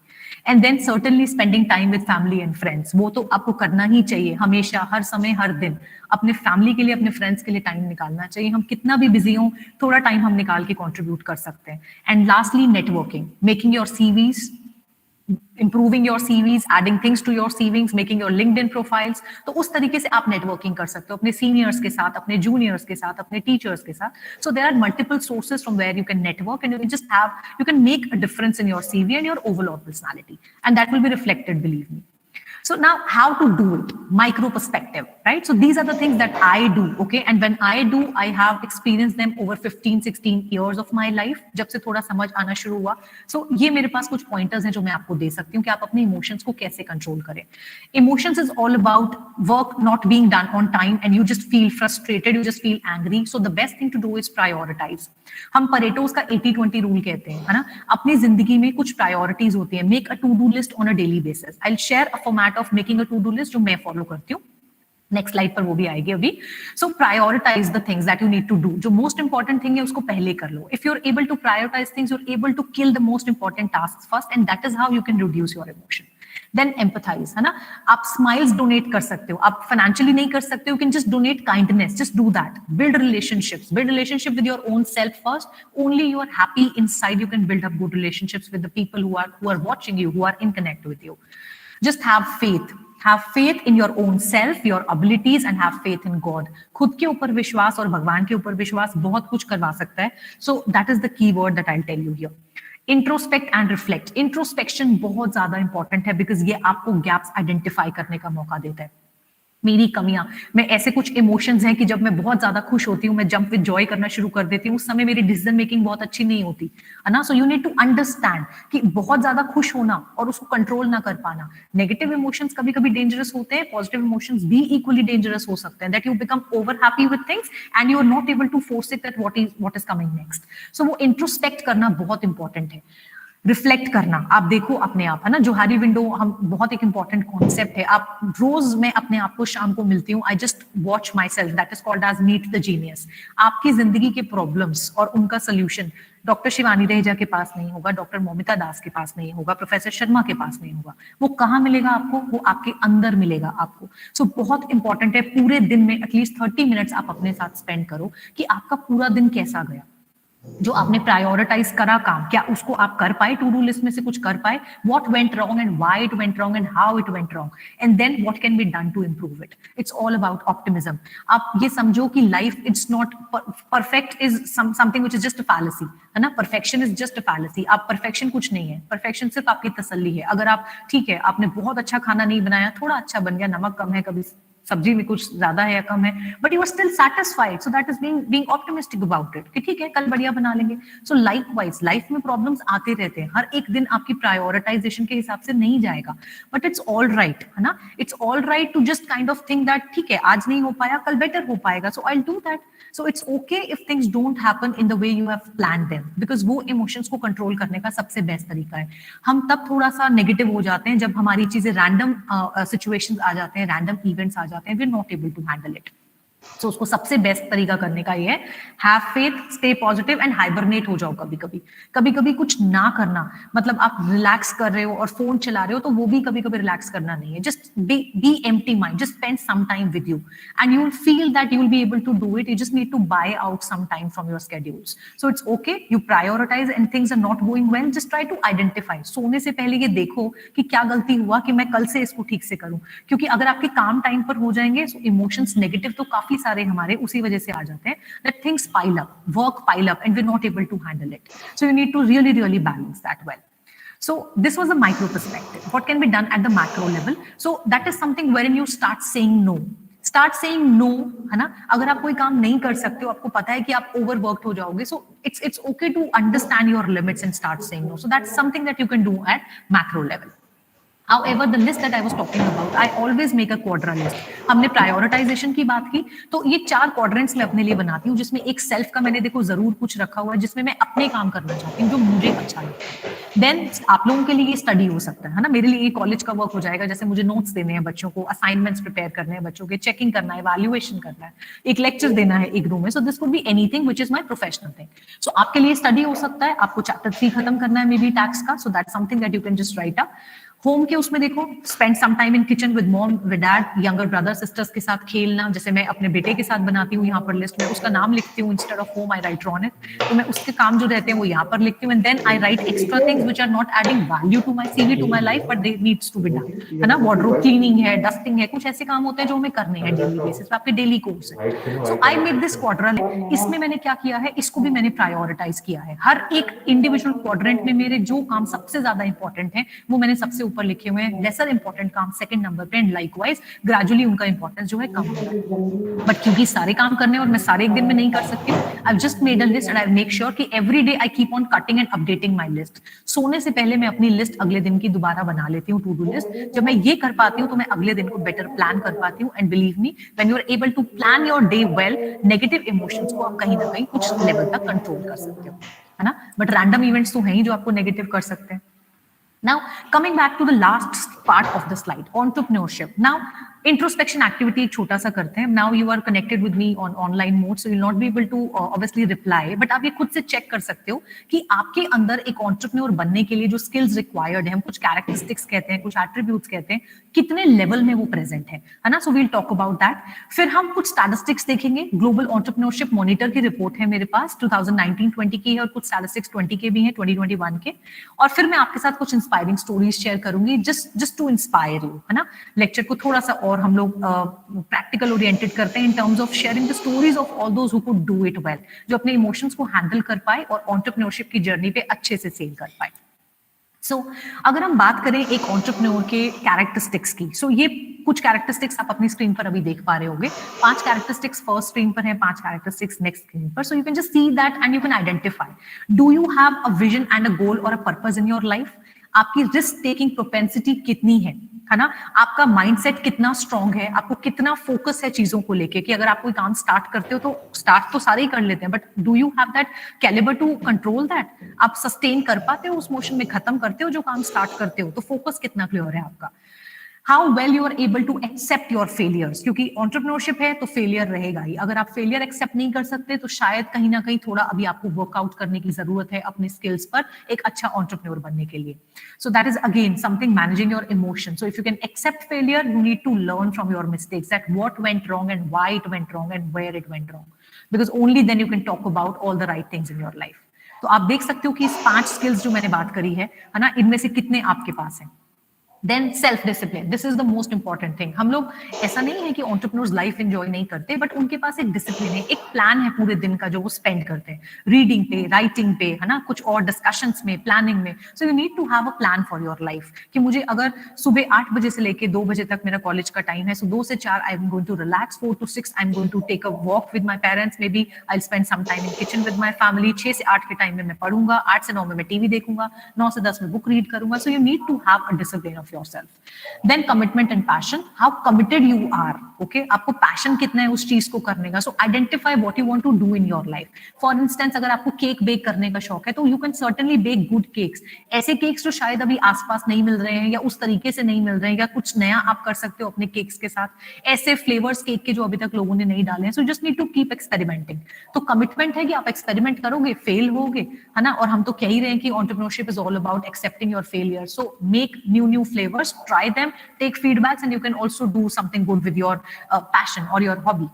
And then certainly spending time with family and friends. वो तो आपको करना ही चाहिए हमेशा, हर समय, हर दिन. अपने फैमिली के लिए, अपने फ्रेंड्स के लिए टाइम निकालना चाहिए. हम कितना भी बिजी हो, थोड़ा टाइम हम निकाल के कंट्रीब्यूट कर सकते हैं. And lastly networking, making your CVs, improving your CVs, adding things to your CVs, making your LinkedIn profiles. तो उस तरीके से आप नेटवर्किंग कर सकते हो अपने सीनियर्स के साथ, अपने जूनियर्स के साथ, अपने टीचर्स के साथ. So there are multiple sources from where you can network, and you can make a difference in your CV and your overall personality, and that will be reflected, believe me. So now how to do it? Micro perspective, right? So these are the things that I do, okay? And when I do, I have experienced them over 15, 16 years of my life, जब से थोड़ा समझ आना शुरू हुआ. So ये मेरे पास कुछ pointers हैं जो मैं आपको दे सकती हूँ कि आप अपने emotions को कैसे control करें. Emotions is all about work not being done on time and you just feel frustrated, you just feel angry. So the best thing to do is prioritize. हम Pareto's का 80-20 rule कहते हैं, है ना? अपनी जिंदगी में कुछ priorities होती हैं. Make a to-do list on a daily basis. I'll share a format of making a to-do list जो मैं फॉलो करती हूँ. नेक्स्ट स्लाइड पर वो भी आएगी अभी. So prioritize the things that you need to do. जो मोस्ट इंपॉर्टेंट थिंग है उसको पहले कर लो. If you are able to prioritize things, you are able to kill the most important task first, and that is how you can reduce your emotion. Then empathize, है ना? आप smiles donate कर सकते हो. आप फाइनेंशियली नहीं कर सकते, you can just donate kindness. Just do that. Build relationships. Build relationship with your own self first. Only you are happy inside, you can build up good relationships with the people who are watching you, who are in connect with you. Just have faith. Have faith in your own self, your abilities, and have faith in God. खुद के ऊपर विश्वास और भगवान के ऊपर विश्वास बहुत कुछ करवा सकता है. So that is the key word that I'll tell you here. Introspect and reflect. Introspection बहुत ज्यादा important है because ये आपको gaps identify करने का मौका देता है. मेरी कमियां, मैं ऐसे कुछ इमोशंस हैं कि जब मैं बहुत ज्यादा खुश होती हूँ, मैं जंप विद जॉय करना शुरू कर देती हूँ, उस समय मेरी डिसीजन मेकिंग बहुत अच्छी नहीं होती है ना. So you need to understand कि बहुत ज्यादा खुश होना और उसको कंट्रोल ना कर पाना, नेगेटिव इमोशंस कभी कभी डेंजरस होते हैं, पॉजिटिव इमोशंस भी इक्वली डेंजरस हो सकते हैं. That you become over happy with things and you are not able to force it that what is coming next. So वो इंट्रोस्पेक्ट करना बहुत इंपॉर्टेंट है. रिफ्लेक्ट करना, आप देखो अपने आप, है ना. जो हैरी विंडो हम बहुत एक इंपॉर्टेंट कॉन्सेप्ट है. आप रोज, मैं अपने आप को शाम को मिलती हूँ, I just watch my self, that is called as meet the genius. आपकी जिंदगी के प्रॉब्लम्स और उनका सोल्यूशन डॉक्टर शिवानी रहेजा के पास नहीं होगा, डॉक्टर मोमिता दास के पास नहीं होगा, प्रोफेसर शर्मा के पास नहीं होगा. वो कहाँ मिलेगा आपको? वो आपके अंदर मिलेगा आपको. सो बहुत इंपॉर्टेंट है, पूरे दिन में एटलीस्ट 30 मिनट्स आप अपने साथ स्पेंड करो कि आपका पूरा दिन कैसा गया, जो आपने प्रायोरिटाइज करा काम, क्या उसको आप कर पाए, टू डू लिस्ट में से कुछ कर पाए, what went wrong and why it went wrong and how it went wrong, and then what can be done to improve it. It's all about optimism. आप ये समझो कि life it's not perfect, is something which is just a fallacy, है ना. Perfection is just a fallacy. आप perfection कुछ नहीं है, परफेक्शन सिर्फ आपकी तसल्ली है. अगर आप, ठीक है, आपने बहुत अच्छा खाना नहीं बनाया, थोड़ा अच्छा बन गया, नमक कम है, कभी सब्जी में कुछ ज्यादा है या कम है, but you are still satisfied, so that is being optimistic about it कि ठीक है, कल बढ़िया बना लेंगे. सो लाइकवाइज लाइफ में प्रॉब्लम्स आते रहते हैं, हर एक दिन आपकी प्रायोरिटाइजेशन के हिसाब से नहीं जाएगा, बट इट्स ऑल राइट, है ना. It's all right to just kind of think that ठीक है, आज नहीं हो पाया, कल बेटर हो पाएगा, so I will do that. So it's okay if things don't happen in the way you have planned them, because वो इमोशंस को कंट्रोल करने का सबसे बेस्ट तरीका है. हम तब थोड़ा सा नेगेटिव हो जाते हैं जब हमारी चीजें रैंडम सिचुएशंस आ जाते हैं, रैंडम इवेंट्स आ जाते हैं, we are not able to handle it. So उसको सबसे बेस्ट तरीका करने का ये है, have faith, stay positive and hibernate हो जाओ. कभी कभी, कभी कभी कुछ ना करना, मतलब आप रिलैक्स कर रहे हो और फोन चला रहे हो, तो वो भी कभी कभी रिलैक्स करना नहीं है. Just be empty mind, just spend some time with you and you will feel that you will be able to do it. You just need to buy out some time from your schedules. So it's okay, you prioritise and things are not going well, just try to identify. सोने से पहले ये देखो कि क्या गलती हुआ कि मैं कल से इसको ठीक से करूं, क्योंकि अगर आपके काम टाइम पर हो जाएंगे, सो इमोशंस नेगेटिव तो काफी सारे हमारे उसी वजह से आ जाते हैं, that things pile up, work pile up and we're not able to handle it. So you need to really balance that well. So this was a micro perspective. What can be done at the macro level? So that is something wherein you start saying no. Start saying no, है ना. अगर आप कोई काम नहीं कर सकते हो, आपको पता है कि आप overworked हो जाओगे, so it's okay to understand your limits and start saying no. So that's something that you can do at macro level. However, the list that I was talking about, I always make a quadra list. हमने prioritisation की बात की, तो ये 4 quadrants मैं अपने लिए बनाती हूँ, जिसमें एक सेल्फ का मैंने देखो जरूर कुछ रखा हुआ है, जिसमें मैं अपने काम करना चाहती हूँ जो मुझे अच्छा लगता है. देन आप लोगों के लिए ये स्टडी हो सकता है ना. मेरे लिए ये कॉलेज का वर्क हो जाएगा, जैसे मुझे नोट्स देने हैं बच्चों को, असाइनमेंट्स प्रिपेयर करने हैं बच्चों के, चेकिंग करना है, वैल्यूएशन करना है, एक लेक्चर देना है एक रूम में. So this could be anything which is my professional thing. So आपके लिए स्टडी हो सकता है, आपको चैप्टर 3 खत्म करना है मे बी टैक्स का, so that's something that you can just write up. Home के उसमें देखो, spend some time in kitchen with mom, with dad, younger brother sisters के साथ खेलना, जैसे मैं अपने बेटे के साथ बनाती हूँ यहाँ पर लिस्ट में, उसका नाम लिखती हूँ, instead of home I right Ron it, तो मैं उसके काम जो रहते हैं वो यहाँ पर लिखती हूँ, and then I write extra things which are not adding value to my CV, to my life, but they needs to be done, है ना. वार्डरोब क्लीनिंग है, डस्टिंग है, कुछ ऐसे काम होते हैं जो हमें करने हैं डेली बेसिस पे, आपके डेली कोर्स है. सो आई मेड दिस क्वाड्रेंट. इसमें मैंने क्या किया है, इसको भी मैंने प्रायोरिटाइज किया है. हर एक इंडिविजुअल क्वाड्रेंट में मेरे जो काम सबसे ज्यादा इंपॉर्टेंट है वो मैंने सबसे ऊपर लिखे हुए हैं, लेसर इंपॉर्टेंट काम सेकंड नंबर पे, एंड लाइकवाइज ग्रेजुअली उनका इंपॉर्टेंस जो है कम हो रहा है. बट क्योंकि सारे काम करने और मैं सारे एक दिन में नहीं कर सकती हूँ, I just made a list and I make sure कि every day I keep on cutting and updating my list. सोने से पहले मैं अपनी लिस्ट अगले दिन की दोबारा बना लेती हूँ, टू डू लिस्ट. जब मैं ये कर पाती हूँ तो मैं अगले दिन को बेटर प्लान कर पाती हूँ. And believe me, when you are able to plan your day well, negative emotions को आप कहीं ना कहीं कुछ लेवल तक कंट्रोल कर सकते हो, है ना. बट रैंडम इवेंट्स तो हैं ही जो आपको नेगेटिव कर सकते हैं. Now, coming back to the last part of the slide, entrepreneurship. Now, introspection activity एक छोटा सा करते हैं. Now you are connected with me on online mode, so you'll not be able to obviously reply. But आप ये खुद से check कर सकते हो कि आपके अंदर एक entrepreneur बनने के लिए जो skills required हैं, हम कुछ characteristics कहते हैं, कुछ attributes कहते हैं, कितने level में वो present है ना. So we'll talk about that. फिर हम कुछ statistics देखेंगे. Global Entrepreneurship Monitor की report है मेरे पास, 2019-20 की है, और कुछ statistics 20 के भी हैं, 2021 के. और फिर मैं आपके साथ कुछ inspiring stories share करूंगी, just to inspire you, है ना. लेक्चर को थोड़ा सा और हम लोग प्रैक्टिकल ओरिएंटेड करते हैं in terms of sharing the stories of all those who could do it well, जो अपने इमोशंस को हैंडल कर पाए और एंटरप्रेन्योरशिप की जर्नी पे अच्छे से सेल कर पाए. सो अगर हम बात करें एक एंटरप्रेन्योर के कैरेक्टरिस्टिक्स की, सो ये कुछ कैरेक्टरिस्टिक्स आप अपनी स्क्रीन पर अभी देख पा रहे होंगे, 5 कैरेक्टरिस्टिक्स फर्स्ट स्क्रीन पर हैं, 5 कैरेक्टरिस्टिक्स नेक्स्ट स्क्रीन पर. So you can just see that and you can identify, do you have a vision and a goal और a purpose in your life. आपकी रिस्क टेकिंग प्रोपेंसिटी कितनी है ना, आपका mindset कितना स्ट्रांग है, आपको कितना फोकस है चीजों को लेके, कि अगर आप कोई काम स्टार्ट करते हो तो स्टार्ट तो सारे ही कर लेते हैं, but do you have that calibre to control that, आप सस्टेन कर पाते हो उस मोशन में, खत्म करते हो जो काम स्टार्ट करते हो, तो फोकस कितना क्लियर है आपका. How well you are able to accept your failures, क्योंकि एंटरप्रेन्योरशिप है तो फेलियर रहेगा ही. अगर आप फेलियर एक्सेप्ट नहीं कर सकते तो शायद कहीं ना कहीं थोड़ा अभी आपको वर्कआउट करने की जरूरत है अपने स्किल्स पर एक अच्छा एंटरप्रेन्योर बनने के लिए. So that is again something, managing your emotion. So if you can accept failure, you need to learn from your mistakes, that what went wrong and why it went wrong and where it went wrong, because only then you can talk about all the right things in your life. तो आप देख सकते हो कि इस 5 skills जो मैंने बात करी है ना, इनमें से कितने आपके पास हैं. Then self discipline, this is the most important thing. हम लोग, ऐसा नहीं है कि एंटरप्रेन्योर्स लाइफ एंजॉय नहीं करते, बट उनके पास एक डिसिप्लिन है, एक प्लान है पूरे दिन का जो वो स्पेंड करते हैं, रीडिंग पे, राइटिंग पे, है ना, कुछ और डिस्कशंस में, प्लानिंग में. So you need to have a plan for your life, कि मुझे अगर सुबह 8 बजे से लेके 2 बजे तक मेरा कॉलेज का टाइम है, सो 2 से 4 I am going to relax, 4 to 6 I am going to take a walk with my parents, maybe I spend some time in kitchen with my family, 6 से 8 के टाइम में मैं पढ़ूंगा, 8 से 9 में मैं टीवी देखूंगा, 9 से 10 में बुक रीड करूंगा. So you need to have a discipline of yourself. Then commitment and passion, how committed you are, okay, आपको पैशन कितना है उस चीज को करने का. So identify what you want to do in your life. For instance, अगर आपको केक बेक करने का शौक है तो you can certainly bake good cakes. ऐसे केक्स जो शायद अभी आसपास नहीं मिल रहे हैं या उस तरीके से नहीं मिल रहे हैं, या कुछ नया आप कर सकते हो अपने केक्स के साथ, ऐसे फ्लेवर्स केक के जो अभी तक लोगों ने नहीं डाले हैं. So you just need to keep experimenting. तो कमिटमेंट है कि आप एक्सपेरिमेंट करोगे, फेल होगे, है ना, और हम तो कह ही रहे हैं कि entrepreneurship is all about accepting your failure. So make new flavours, try them, take feedbacks, and you can also do something good with your passion or your hobby.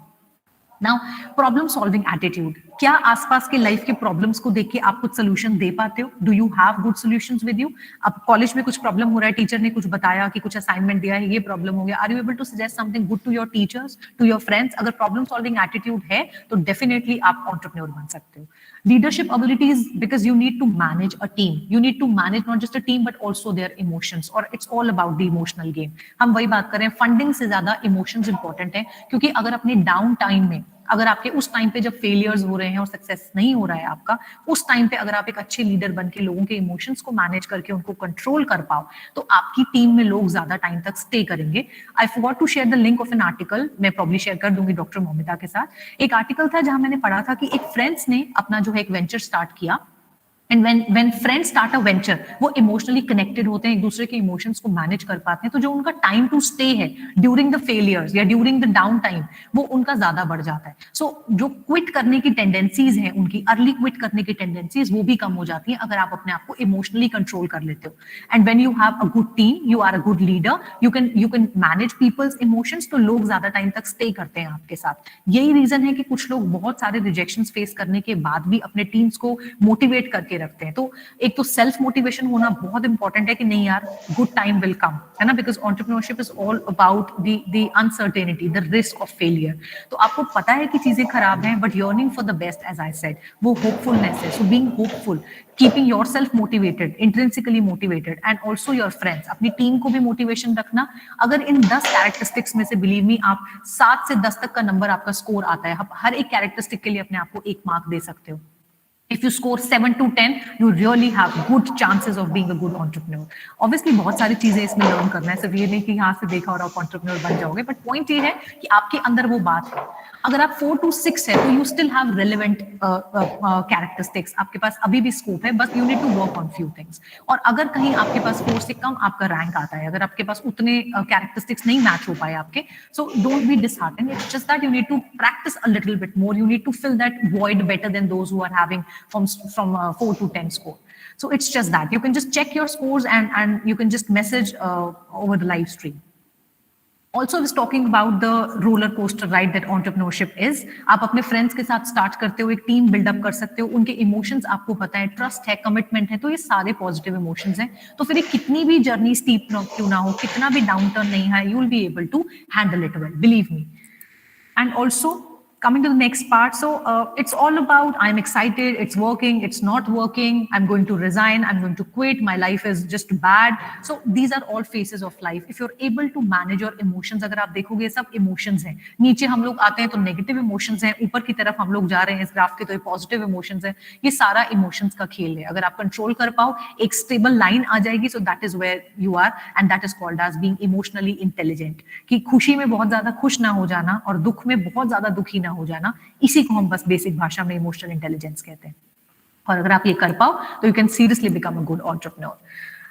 Now, problem solving attitude, क्या आसपास के life के problems को देख के आप कुछ solution दे पाते हो? Do you have good solutions with you? अब कॉलेज में कुछ प्रॉब्लम हो रहा है, टीचर ने कुछ बताया कि कुछ असाइनमेंट दिया है, ये प्रॉब्लम हो गया, are you able to suggest something good to your teachers, to your friends? अगर प्रॉब्लम सॉल्विंग एटीट्यूड है तो डेफिनेटली आप एंटरप्रेन्योर बन सकते हो. Leadership abilities, because you need to manage a team, you need to manage not just a team but also their emotions, और it's all about the emotional game. हम वही बात कर रहे हैं, फंडिंग से ज्यादा इमोशंस इंपॉर्टेंट है, क्योंकि अगर अपने डाउन टाइम में, अगर आपके उस टाइम पे जब फेलियर्स हो रहे हैं और सक्सेस नहीं हो रहा है आपका, उस टाइम पे अगर आप एक अच्छे लीडर बन के लोगों के इमोशंस को मैनेज करके उनको कंट्रोल कर पाओ, तो आपकी टीम में लोग ज्यादा टाइम तक स्टे करेंगे. I forgot to share the link of an article, मैं प्रॉब्ली शेयर कर दूंगी डॉक्टर मोमिता के साथ. एक आर्टिकल था जहां मैंने पढ़ा था कि एक फ्रेंड्स ने अपना जो है एक वेंचर स्टार्ट किया, and when friends start a venture, वो इमोशनली कनेक्टेड होते हैं, एक दूसरे के इमोशंस को मैनेज कर पाते हैं, तो जो उनका टाइम टू स्टे है ड्यूरिंग द फेलियर्स या ड्यूरिंग द डाउन टाइम, वो उनका ज्यादा बढ़ जाता है. सो जो क्विट करने की टेंडेंसीज हैं उनकी, अर्ली क्विट करने की टेंडेंसीज, वो भी कम हो जाती हैं अगर आप अपने आप को इमोशनली कंट्रोल कर लेते हो. And when you have a good team, you are a good leader, you can manage people's emotions, तो लोग ज्यादा टाइम तक स्टे करते हैं आपके साथ. यही रीजन है कि कुछ लोग बहुत सारे रिजेक्शंस फेस करने के बाद भी अपने टीम्स को मोटिवेट करके रखते हैं. तो एक तो सेल्फ मोटिवेशन होना बहुत इंपॉर्टेंट है कि नहीं यार, गुड टाइम विल कम, है ना, because entrepreneurship is all about the uncertainty, the risk of failure. तो आपको पता है कि चीजें खराब हैं, but yearning for the best, as I said, वो होपफुलनेस है. So being hopeful, keeping yourself motivated, intrinsically motivated, and also your friends, अपनी टीम को भी मोटिवेशन रखना. अगर इन 10 कैरेक्टरिस्टिक्स में से, बिलीव मी, आप 7 से 10 तक का नंबर आपका स्कोर आता है, आप हर एक कैरेक्टरिस्टिक के लिए अपने आप को 1 मार्क दे सकते हो. If you score 7 to 10, you really have good chances of being a good entrepreneur. Obviously, बहुत सारी चीजें इसमें लर्न करना है, सिर्फ ये नहीं कि यहाँ से देखा और आप entrepreneur बन जाओगे, बट पॉइंट ये है कि आपके अंदर वो बात है. अगर आप 4 to 6 है तो you still have relevant characteristics, आपके पास अभी भी स्कोप है, बस you need to work on few things. और अगर कहीं आपके पास 4 से कम आपका रैंक आता है, अगर आपके पास उतने कैरेक्टरिस्टिक्स नहीं मैच हो पाए आपके, so don't be disheartened. It's just that you need to practice a little bit more, you need to fill that void better than those who are having from 4 to 10 score. So it's just that you can just check your scores and you can just message over the live stream. Also, I was talking about the roller coaster ride that entrepreneurship is. आप अपने friends के साथ start करते हो, एक team buildup कर सकते हो, उनके इमोशंस आपको पता है, ट्रस्ट है, कमिटमेंट है, तो ये सारे पॉजिटिव इमोशंस हैं. तो फिर कितनी भी जर्नी स्टीप क्यों ना हो, कितना भी डाउन टर्न नहीं है, you will be able to handle it well, believe me. And also Coming to the next part, so it's all about I'm excited, it's working, it's not working, I'm going to resign, I'm going to quit, my life is just bad. So these are all phases of life. If you're able to manage your emotions, अगर आप देखोगे सब emotions हैं, नीचे हम लोग आते हैं तो नेगेटिव इमोशंस हैं, ऊपर की तरफ हम लोग जा रहे हैं इस ग्राफ के तो ये पॉजिटिव इमोशंस हैं. ये सारा इमोशंस का खेल है. अगर आप कंट्रोल कर पाओ, एक स्टेबल लाइन आ जाएगी. So that is where you are and that is called as being emotionally intelligent. कि खुशी में बहुत ज्यादा खुश ना हो जाना और दुख में बहुत ज्यादा दुखी ना हो जाना, इसी को हम बस बेसिक भाषा में इमोशनल इंटेलिजेंस कहते हैं. और अगर आप ये कर पाओ तो you can seriously become a good entrepreneur.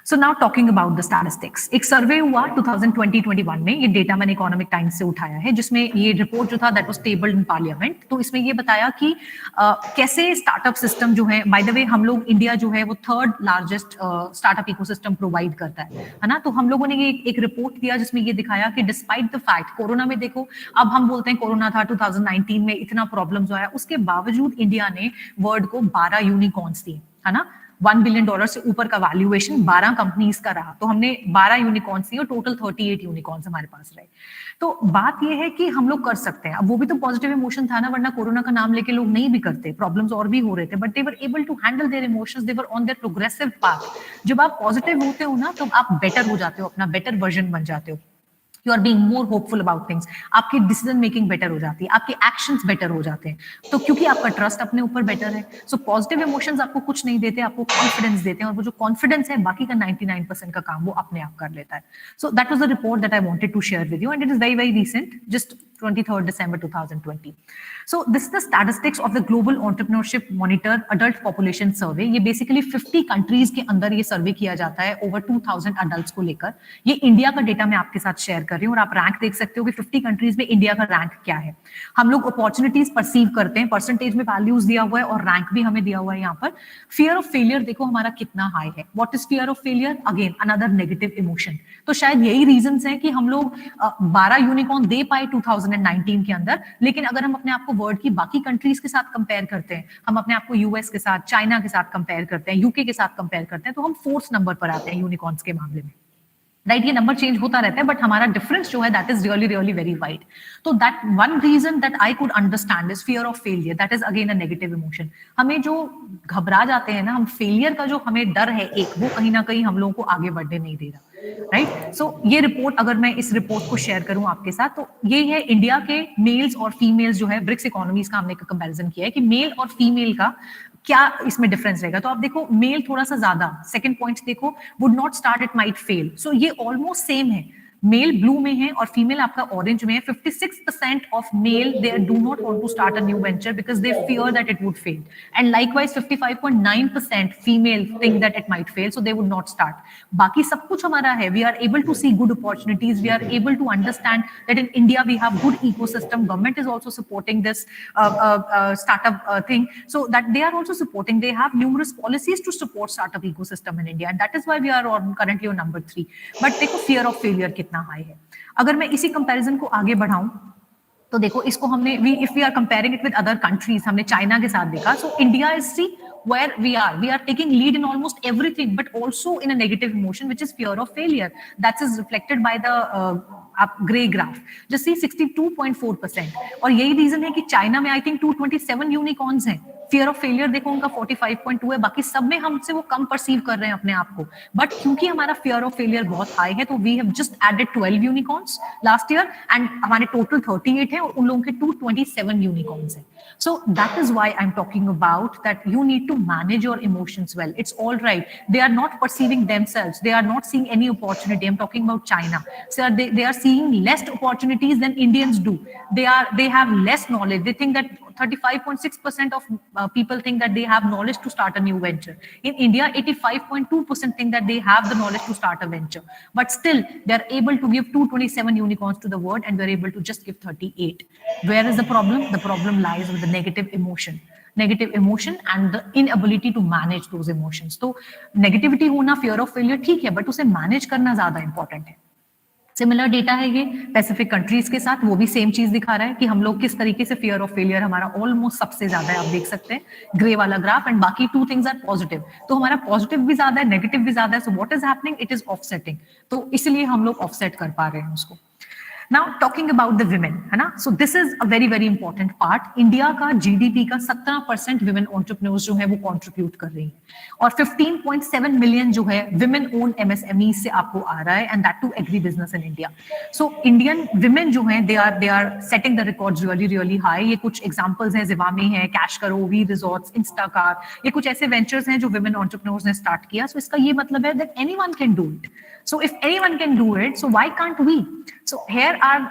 So now talking about the statistics. एक सर्वे हुआ 2020-21 में, ये डेटा मैंने इकोनॉमिक टाइम्स से उठाया है, जिसमें ये रिपोर्ट जो था that was tabled in parliament. तो इसमें ये बताया कि कैसे स्टार्टअप सिस्टम जो है, बाय द वे हम लोग इंडिया जो है वो 3rd largest startup ecosystem provide करता है ना. तो हम लोगों ने ये एक रिपोर्ट दिया जिसमें ये दिखाया कि डिस्पाइट द फैक्ट कोरोना में, देखो अब हम बोलते हैं कोरोना था 2019 में, इतना प्रॉब्लम्स आया, उसके बावजूद इंडिया ने वर्ल्ड को 12 यूनिकॉर्न्स दिए, है ना. $1 बिलियन से ऊपर का वैल्यूएशन 12 कंपनीज का रहा. तो हमने 12 यूनिकॉर्न्स दिए और टोटल 38 यूनिकॉर्न्स हमारे पास रहे. तो बात यह है कि हम लोग कर सकते हैं. अब वो भी तो पॉजिटिव इमोशन था ना, वरना कोरोना का नाम लेके लोग नहीं भी करते, प्रॉब्लम्स और भी हो रहे थे, but they were able to handle their emotions, they were on their progressive path. जब आप पॉजिटिव होते हो ना, तो आप बेटर हो जाते हो, अपना बेटर वर्जन बन जाते हो. You are being more hopeful about things. आपकी डिसीजन मेकिंग बेटर हो जाती है, आपके एक्शंस बेटर हो जाते हैं, तो क्योंकि आपका ट्रस्ट अपने ऊपर बेटर है. सो पॉजिटिव इमोशंस आपको कुछ नहीं देते, आपको कॉन्फिडेंस देते हैं, और वो जो कॉन्फिडेंस है बाकी का 99% का काम वो अपने आप कर लेता है. So that was the report that I wanted to share with you, and it is very very recent, just 23rd December 2020. So this is the statistics of the Global Entrepreneurship Monitor Adult Population Survey. ये basically 50 countries के अंदर ये सर्वे किया जाता है over 2000 adults को लेकर. ये इंडिया का डेटा मैं आपके साथ शेयर कर रही हूँ, और आप रैंक देख सकते हो कि 50 कंट्रीज में इंडिया का रैंक क्या है. हम लोग अपॉर्चुनिटीज परसीव करते हैं, परसेंटेज में वैल्यूज दिया हुआ है और रैंक भी हमें दिया हुआ है यहाँ पर. फियर ऑफ फेलियर देखो हमारा कितना हाई है. What is fear of failure? Again another negative emotion. तो शायद यही रीजंस हैं कि हम लोग 12 यूनिकॉर्न दे पाए 2019 के अंदर, लेकिन अगर हम अपने आप को वर्ल्ड की बाकी कंट्रीज के साथ कंपेयर करते हैं, हम अपने आप को यूएस के साथ, चाइना के साथ कंपेयर करते हैं, यूके के साथ कंपेयर करते हैं, तो हम 4th नंबर पर आते हैं यूनिकॉर्न्स के मामले में. राइट, ये नंबर चेंज होता रहता है, बट हमारा डिफरेंस जो है that is really really very wide. तो that one reason that I could understand is fear of failure. That is again a negative emotion. हमें जो घबरा जाते हैं ना, हम फेलियर का जो हमें डर है एक, वो कहीं ना कहीं हम लोगों को आगे बढ़ने नहीं दे रहा. राइट, सो ये रिपोर्ट, अगर मैं इस रिपोर्ट को शेयर करूं आपके साथ, तो ये है इंडिया के मेल्स और फीमेल्स जो है, ब्रिक्स इकोनॉमीज का हमने कंपैरिजन किया है कि मेल और फीमेल का क्या इसमें डिफरेंस रहेगा. तो आप देखो मेल थोड़ा सा ज्यादा, सेकंड पॉइंट देखो, would not start, it might fail. So ये ऑलमोस्ट सेम है. मेल ब्लू में है और फीमेल आपका ऑरेंज में है. 56% of male they do not want to start a new venture because they fear that it would fail, and likewise 55.9% female think that it might fail, so they would not start. बाकी सब कुछ हमारा है. We are able to C good opportunities, we are able to understand that in India we have good ecosystem. Government is also supporting this startup thing, so that they are also supporting. They have numerous policies to support startup ecosystem in India, and that is why we are currently on number 3. But देखो fear of failure कितना high है. अगर मैं इसी comparison को आगे बढ़ाऊं, तो देखो इसको हमने if we are comparing it with other countries, हमने चाइना के साथ देखा. So India is where we are taking lead in almost everything, but also in a negative emotion, which is fear of failure. That is reflected by the grey graph. Just see 62.4%. और यही reason है कि China में I think 227 unicorns हैं. Fear of failure देखो उनका 45.2 है. बाकी सब में हमसे वो कम परसीव कर रहे हैं अपने आप को, बट क्योंकि हमारा फियर ऑफ फेलियर बहुत हाई है, तो we have just added 12 unicorns last year, and हमारे टोटल 38 है और उन लोगों के 227 यूनिकॉर्न्स है. So that is why I'm talking about that you need to manage your emotions well. It's all right. They are not perceiving themselves. They are not seeing any opportunity. I'm talking about China. So they are seeing less opportunities than Indians do. They have less knowledge. They think that 35.6% of people think that they have knowledge to start a new venture. In India, 85.2% think that they have the knowledge to start a venture. But still, they're able to give 227 unicorns to the world, and they're able to just give 38. Where is the problem? The problem lies with the negative emotion and the inability to manage those emotions. तो negativity होना, fear of failure ठीक है, but उसे manage करना ज्यादा important है. Similar data है ये पैसिफिक कंट्रीज के साथ, वो भी सेम चीज दिखा रहा है कि हम लोग किस तरीके से फियर ऑफ फेलियर हमारा ऑलमोस्ट सबसे ज्यादा है. आप देख सकते हैं ग्रे वाला ग्राफ, एंड बाकी 2 थिंग्स आर पॉजिटिव. तो हमारा पॉजिटिव भी ज्यादा है, नेगेटिव भी ज्यादा है. So what is happening? It is offsetting. तो इसलिए हम लोग ऑफसेट कर पा रहे हैं उसको. Now talking about the women, है ना, so this is a very very important part. India का जीडीपी का 17% women entrepreneurs जो है वो contribute कर रही हैं, और 15.7 million जो है women owned MSMEs से आपको आ रहा है, and that too agri business in India. So Indian women जो हैं they are setting the records really high. ये कुछ examples हैं, Zivame है, Cash Karo, V Resorts, Instacar, ये कुछ ऐसे ventures हैं जो women entrepreneurs ने start किया. So इसका ये मतलब है that anyone can do it. So if anyone can do it, so why can't we? So here are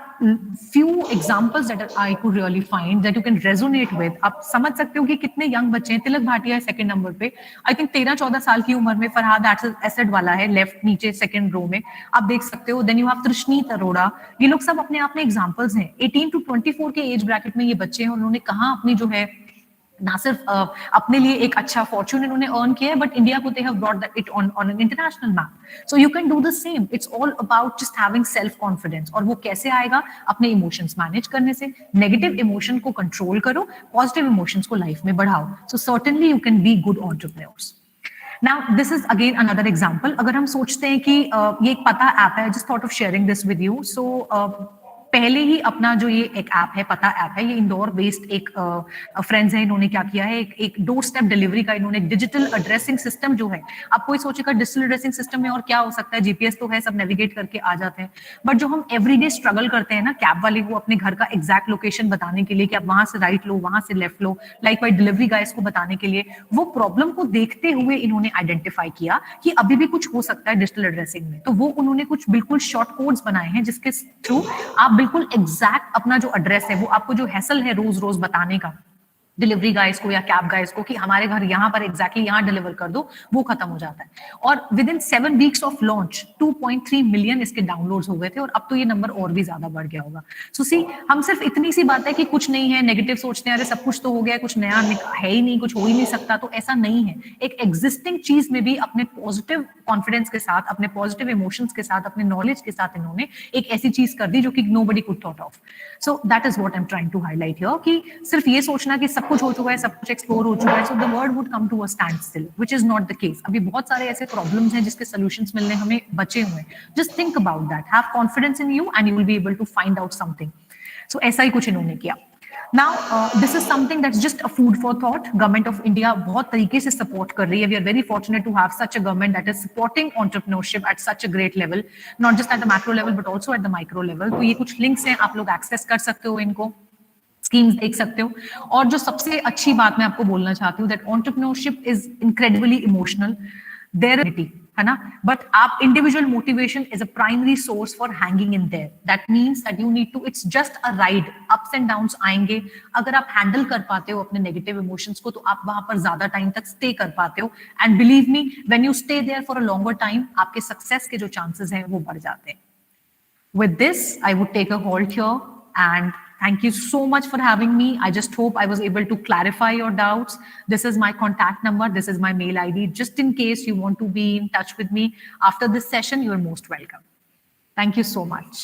few examples that I could really find that you can resonate with. आप समझ सकते हो कि कितने यंग बच्चे हैं. तिलक भाटिया है second number पे, आई थिंक 13-14 साल की उम्र में. फरहाद एसेड वाला है लेफ्ट नीचे सेकंड रो में, आप देख सकते हो. Then you have Trishneet Arora. ये लोग सब अपने आप में एग्जांपल्स हैं. 18 to 24 के एज ब्रैकेट में ये बच्चे हैं, उन्होंने कहाँ अपनी जो है ना सिर्फ अपने लिए एक अच्छा फॉर्च्यून इन्होंने अर्न किया है, बट इंडिया को they have brought it on an international map. So you can do the same. It's all about just having self confidence. और वो कैसे आएगा? अपने इमोशंस मैनेज करने से. नेगेटिव इमोशन को कंट्रोल करो, पॉजिटिव इमोशंस को लाइफ में बढ़ाओ. So certainly you can be good entrepreneurs. Now this is again another example. अगर हम सोचते हैं कि ये एक पता ऐप है, just thought of sharing this with you. So पहले ही अपना जो ये एक ऐप है, पता ऐप है, ये इंदौर बेस्ड एक फ्रेंड्स है, इन्होंने क्या किया है, एक डोर स्टेप डिलीवरी का इन्होंने डिजिटल एड्रेसिंग सिस्टम जो है. आप कोई सोचेगा डिजिटल एड्रेसिंग सिस्टम में और क्या हो सकता है, जीपीएस तो है, सब नेविगेट करके आ जाते हैं. बट जो हम एवरीडे स्ट्रगल करते हैं ना, कैब वाले को अपने घर का एग्जैक्ट लोकेशन बताने के लिए कि आप वहां से राइट लो, वहां से लेफ्ट लो, लाइक वाइट डिलीवरी गाइज को बताने के लिए, वो प्रॉब्लम को देखते हुए इन्होंने आइडेंटिफाई किया कि अभी भी कुछ हो सकता है डिजिटल एड्रेसिंग में. तो वो उन्होंने कुछ बिल्कुल शॉर्ट कोड्स बनाए हैं जिसके थ्रू आप बिल्कुल एग्जैक्ट अपना जो एड्रेस है, वो आपको जो हैसल है रोज रोज बताने का डिलीवरी गाइज को या कैब गाइज को कि हमारे घर यहाँ पर एग्जैक्टली यहाँ डिलीवर कर दो, वो खत्म हो जाता है. और with in 7 weeks of launch 2.3 million इसके डाउनलोड्स हो गए थे, और अब तो ये नंबर और भी ज्यादा बढ़ गया होगा. सो सी, हम सिर्फ इतनी सी बात है कि कुछ नहीं है, नेगेटिव सोचते हैं, अरे सब कुछ तो हो गया, कुछ नया है ही नहीं, कुछ हो ही नहीं सकता. तो ऐसा नहीं है. एक एग्जिस्टिंग चीज में भी अपने पॉजिटिव कॉन्फिडेंस के साथ, अपने पॉजिटिव इमोशंस के साथ, अपने नॉलेज के साथ इन्होंने एक ऐसी चीज कर दी जो कि nobody could thought of. So that is what I am trying to highlight here, कि सिर्फ ये सोचना कि सब कुछ हो चुका है, सब कुछ एक्सप्लोर हो चुका है, so the world would come to a standstill, which is not the case. अभी बहुत सारे ऐसे प्रॉब्लम्स हैं जिसके सॉल्यूशंस मिलने हमें बचे हुए हैं. Just think about that, have confidence in you and you will be able to find out something. So ऐसा ही कुछ इन्होंने किया. Now, this is something that's just a food for thought. Government of India बहुत तरीके से support कर रही है. We are very fortunate to have such a government that is supporting entrepreneurship at such a great level, not just at the macro level but also at the micro level. तो ये कुछ links हैं, आप लोग access कर सकते हो इनको, स्कीम्स देख सकते हो. और जो सबसे अच्छी बात मैं आपको बोलना चाहती हूँ, that entrepreneurship is incredibly emotional. There है ना, बट आप individual motivation is a primary source for hanging in there. That means that you need to, it's just a ride. Ups and downs आएंगे. अगर आप हैंडल कर पाते हो अपने नेगेटिव इमोशंस को, तो आप वहां पर ज्यादा टाइम तक स्टे कर पाते हो. And believe me, when you stay there for a longer time, आपके सक्सेस के जो चांसेस हैं वो बढ़ जाते हैं. With this, I would take a halt here, and thank you so much for having me. I just hope I was able to clarify your doubts. This is my contact number. This is my mail ID. Just in case you want to be in touch with me after this session, you are most welcome. Thank you so much.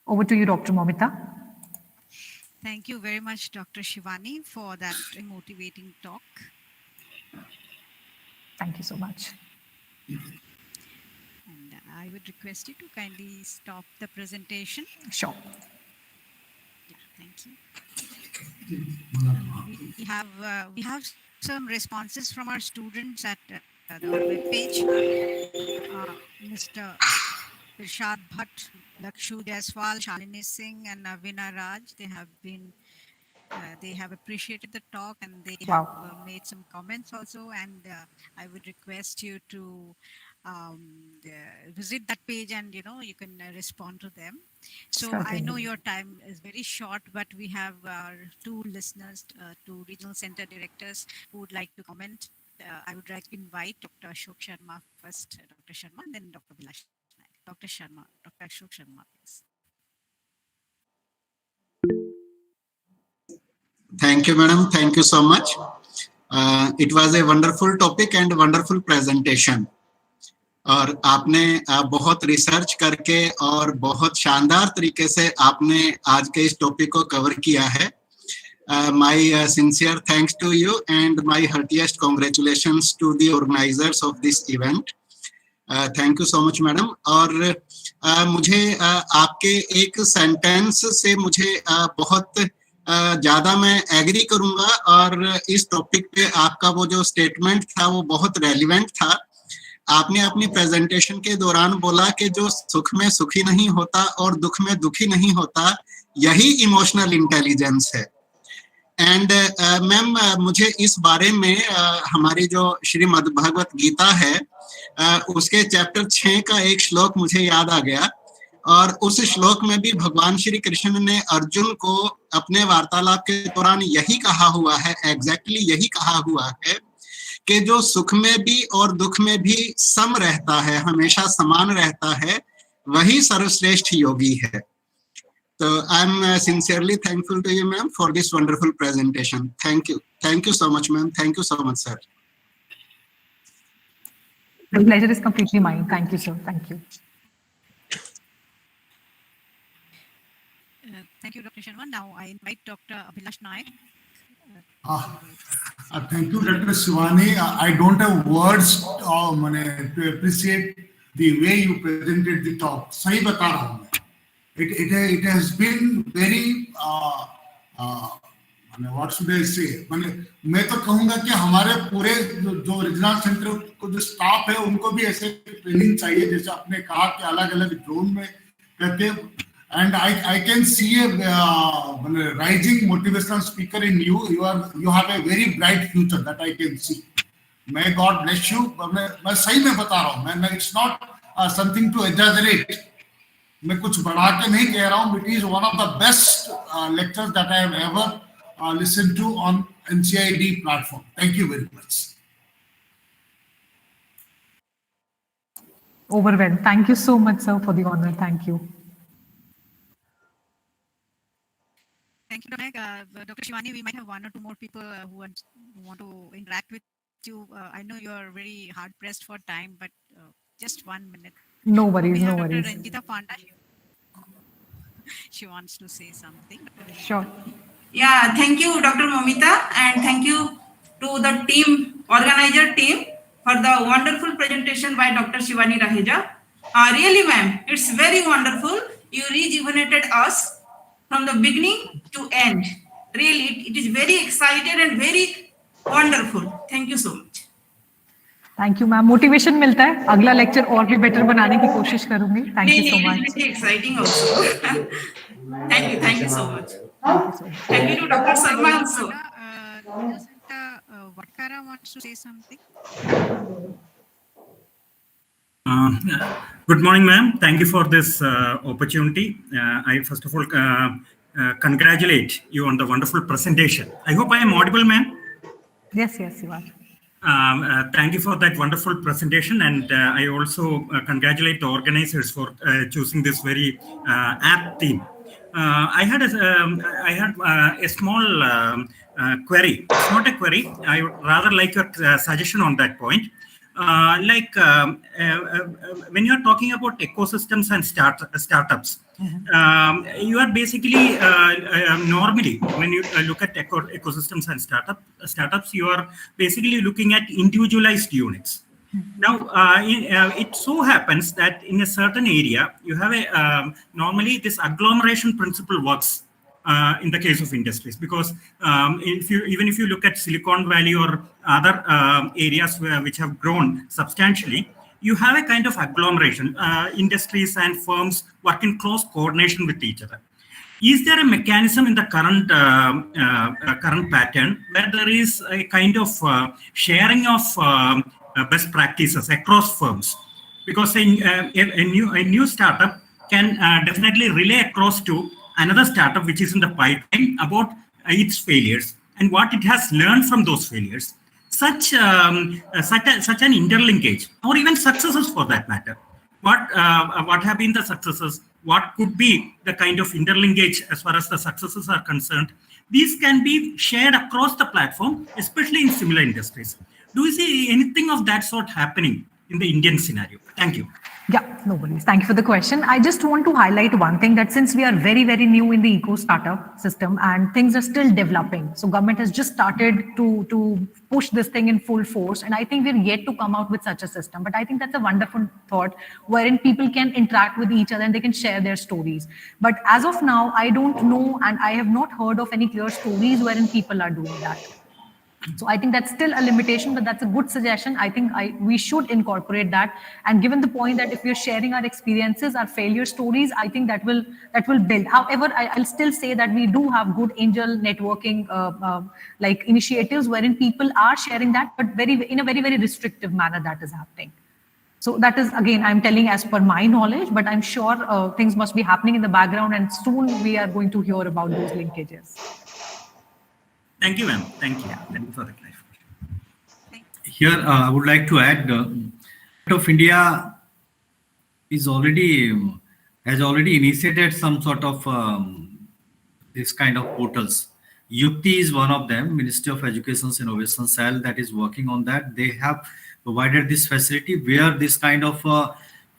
Over to you, Dr. Momita. Thank you very much, Dr. Shivani, for that motivating talk. Thank you so much. And I would request you to kindly stop the presentation. Sure. Yeah, thank you. We have some responses from our students at the web page. Mr. Irshad Bhatt, Lakshu Jaiswal, Shalini Singh, and Navina Raj. They have appreciated the talk, and they have made some comments also. And I would request you to visit that page, and you can respond to them. So I know your time is very short, but we have our 2 listeners, 2 regional center directors who would like to comment. I would like to invite Dr. Ashok Sharma first, Dr. Sharma, and then Dr. Vilash Naik. Dr. Sharma, Dr. Ashok Sharma, please. Thank you, madam. Thank you so much. It was a wonderful topic and wonderful presentation. और आपने बहुत research करके और बहुत शानदार तरीके से आपने आज के इस टॉपिक को कवर किया है. My sincere thanks to you and my heartiest congratulations to the organizers of this event. Thank you so much madam. और मुझे आपके एक सेंटेंस से मुझे बहुत ज्यादा मैं एग्री करूंगा, और इस टॉपिक पे आपका वो जो स्टेटमेंट था वो बहुत रेलिवेंट था। आपने अपनी प्रेजेंटेशन के दौरान बोला कि जो सुख में सुखी नहीं होता और दुख में दुखी नहीं होता, यही इमोशनल इंटेलिजेंस है। एंड मैम, मुझे इस बारे में हमारी जो श्रीमद् भगवत गीता है उसके चैप्टर 6 का एक श्लोक मुझे याद आ गया, और उस श्लोक में भी भगवान श्री कृष्ण ने अर्जुन को अपने वार्तालाप के दौरान यही कहा हुआ है, एग्जैक्टली यही कहा हुआ है कि जो सुख में भी और दुख में भी सम रहता है, हमेशा समान रहता है, वही सर्वश्रेष्ठ योगी है। So I'm sincerely thankful to you, ma'am, for this wonderful presentation. Thank you. Thank you so much, ma'am. Thank you so much, sir. The pleasure is completely mine. Thank you, sir. Thank you. Thank you, Dr. Sharma. Now I invite Dr. Abhilash Naik. Thank you, Dr. Shivani. I don't have words to appreciate the way you presented the talk. सही बता रहा हूँ मैं. It has been very what should I say, मैं तो कहूँगा कि हमारे पूरे जो रीजनल सेंटर को जो स्टाफ है उनको भी ऐसे ट्रेनिंग चाहिए, जैसे आपने कहा कि अलग अलग जोन में करते हैं. And I can see a rising motivational speaker in you. You have a very bright future that I can see. May God bless you. मैं सही में बता रहा हूँ, it's not something to exaggerate. मैं कुछ बढ़ा के नहीं कह रहा हूँ. It is one of the best lectures that I have ever listened to on NCID platform. Thank you very much. Overwhelmed. Thank you so much, sir, for the honor. Thank you. Thank you, Dr. Shivani. We might have one or two more people who want to interact with you. I know you are very hard pressed for time, but just 1 minute. No worries, we have no Dr. worries. Ranjita Panda. She wants to say something. Sure. Yeah, thank you, Dr. Momita, and thank you to the team, organizer team, for the wonderful presentation by Dr. Shivani Raheja. Really, ma'am, it's very wonderful. You rejuvenated us from the beginning to end. Really, it is very excited and very wonderful. Thank you so much. Thank you, ma'am. Motivation मिलता है. अगला lecture और भी better बनाने की कोशिश करूँगी. Thank you so much. It's very exciting also. Thank you so much. Thank you so much. Thank you to Dr. Sarma also. Vakara wants to say something. Good morning, ma'am. Thank you for this opportunity. I first of all congratulate you on the wonderful presentation. I hope I am audible, ma'am. Yes, you are. Thank you for that wonderful presentation, and I also congratulate the organizers for choosing this very apt theme. I had a small query. It's not a query. I would rather like your suggestion on that point. When you are talking about ecosystems and startups, you are basically normally when you look at ecosystems and startups, you are basically looking at individualized units. Now, it so happens that in a certain area, you have a normally this agglomeration principle works in the case of industries, because even if you look at Silicon Valley or other areas which have grown substantially, you have a kind of agglomeration. Industries and firms work in close coordination with each other. Is there a mechanism in the current pattern where there is a kind of sharing of best practices across firms? Because a new startup can definitely relay across to another startup which is in the pipeline about its failures and what it has learned from those failures. Such an interlinkage, or even successes for that matter. What have been the successes? What could be the kind of interlinkage as far as the successes are concerned? These can be shared across the platform, especially in similar industries. Do you see anything of that sort happening in the Indian scenario? Thank you. Yeah, no worries. Thank you for the question. I just want to highlight one thing, that since we are very, very new in the eco startup system and things are still developing, so government has just started to push this thing in full force. And I think we're yet to come out with such a system. But I think that's a wonderful thought wherein people can interact with each other and they can share their stories. But as of now, I don't know and I have not heard of any clear stories wherein people are doing that. So I think that's still a limitation, but that's a good suggestion. I think we should incorporate that. And given the point that if we're sharing our experiences, our failure stories, I think that will build. However, I'll still say that we do have good angel networking like initiatives wherein people are sharing that, but in a very, very restrictive manner that is happening. So that is, again, I'm telling as per my knowledge, but I'm sure things must be happening in the background and soon we are going to hear about those linkages. Thank you, ma'am. Thank you. Thank you for the clarification. Here, I would like to add, of India is already has already initiated some sort of this kind of portals. Yukti is one of them. Ministry of Education's Innovation Cell that is working on that. They have provided this facility where this kind of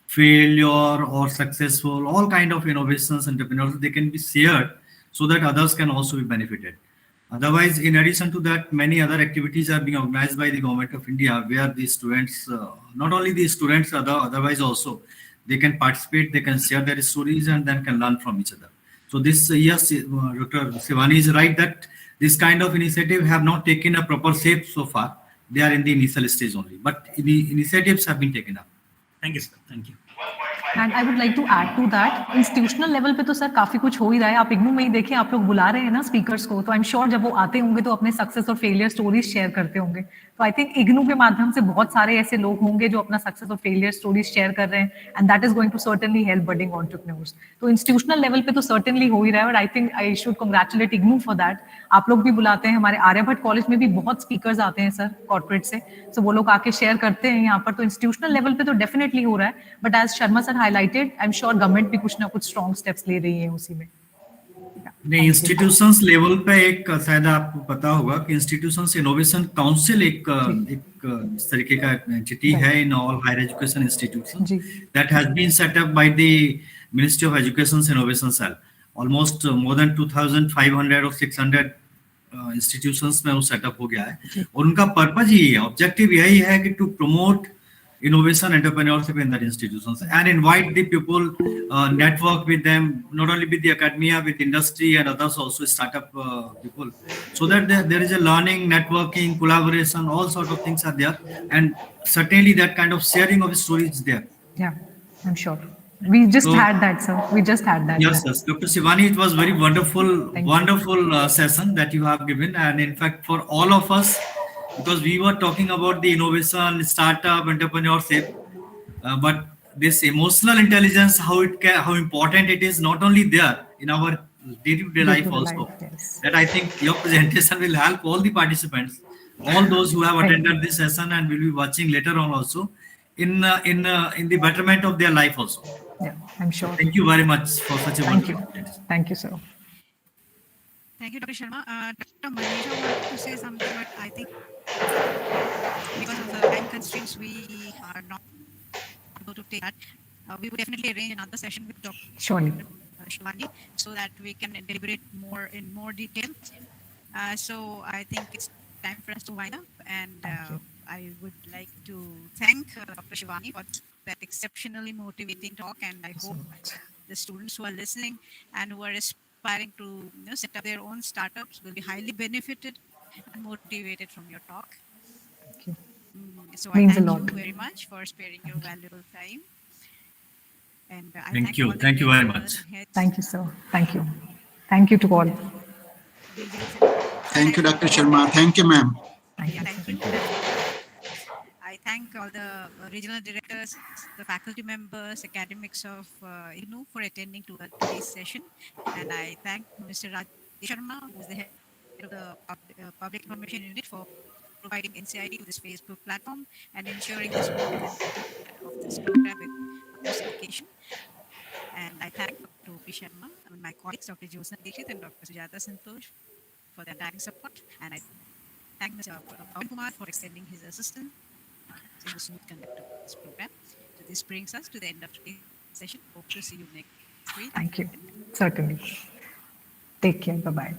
failure or successful, all kind of innovations, entrepreneurs, they can be shared so that others can also be benefited. Otherwise, in addition to that, many other activities are being organized by the government of India, where the students, not only the students, otherwise also, they can participate, they can share their stories, and then can learn from each other. So this, yes, Dr. Shivani is right that this kind of initiative have not taken a proper shape so far. They are in the initial stage only, but the initiatives have been taken up. Thank you, sir. Thank you. And I would like to add to that, institutional level पे तो sir काफी कुछ हो ही रहा है. आप इग्नू में ही देखिए, आप लोग बुला रहे हैं ना स्पीकर्स को, तो आई एम श्योर जब वो आते होंगे तो अपने सक्सेस और फेलियर स्टोरीज शेयर करते होंगे. तो आई थिंक इग्नू के माध्यम से बहुत सारे ऐसे लोग होंगे जो अपना सक्सेस और फेलियर स्टोरीज शेयर कर रहे हैं, and that is going to certainly help budding entrepreneurs. तो इंस्टीट्यूशनल लेवल पे तो सर्टेनली हो ही रहा है, but I think I should congratulate IGNOU for that. आप लोग भी बुलाते हैं, हमारे आर्यभट्ट कॉलेज में भी बहुत स्पीकर्स आते हैं सर कॉर्पोरेट से, सो वो लोग आके शेयर करते हैं यहाँ पर. तो इंस्टीट्यूशनल लेवल पे तो डेफिनेटली हो रहा है, but as Sharma sir highlighted, I am sure government भी कुछ ना कुछ स्ट्रॉन्ग स्टेप्स ले रही है उसी में. नहीं, इंस्टीट्यूशंस लेवल पे एक शायद आपको पता होगा कि इंस्टीट्यूशंस इनोवेशन काउंसिल एक इस तरीके का एंटिटी है in all higher education institutions that has been set up by the ministry of education innovation cell. Almost more than 2500 और 600 इंस्टीट्यूशंस में वो सेटअप हो गया है, और उनका पर्पज यही है, ऑब्जेक्टिव यही है कि to promote innovation entrepreneurship in that institutions and invite the people, network with them, not only with the academia, with industry and others also, startup people, so that there is a learning, networking, collaboration, all sort of things are there, and certainly that kind of sharing of stories is there. Yeah, I'm sure. We just had that, sir. We just had that. Yes, yes. Dr. Shivani, it was very wonderful session that you have given, and in fact for all of us, because we were talking about the innovation, startup, entrepreneurship, but this emotional intelligence, how important it is, not only there in our day-to-day life also. Yes. That I think your presentation will help all the participants, all those who have attended this session and will be watching later on also, in the betterment of their life also. Yeah, I'm sure. Thank you very much for such a wonderful presentation. Thank you, sir. Thank you, Dr. Sharma. Dr. Manisha wanted to say something, but I think because of the time constraints, we are not able to take that. We would definitely arrange another session with Dr. Shivani so that we can deliberate in more detail. So I think it's time for us to wind up, and I would like to thank Dr. Shivani for that exceptionally motivating talk, and I hope the students who are listening and who are aspiring to set up their own startups will be highly benefited and motivated from your talk. Thank you. So I thank you very much for sparing your valuable time. And I thank you very much. Thank you, sir. Thank you. Thank you to all. Thank you, Dr. Sharma. Thank you, ma'am. Thank you. I thank all the regional directors, the faculty members, academics of IGNOU for attending to today's session. And I thank Mr. Raj Sharma, who is the head of the Public Information Unit, for providing NCID to this Facebook platform and ensuring the smooth of this program with justification. And I thank Dr. P. Sharma and my colleagues, Dr. Josna Dixit and Dr. Sujata Santosh, for their direct support. And I thank Mr. Pawan Kumar for extending his assistance. in the smooth conduct of this program. So this brings us to the end of today's session. Hope to see you next week. Thank you. Certainly. Take care. Bye-bye.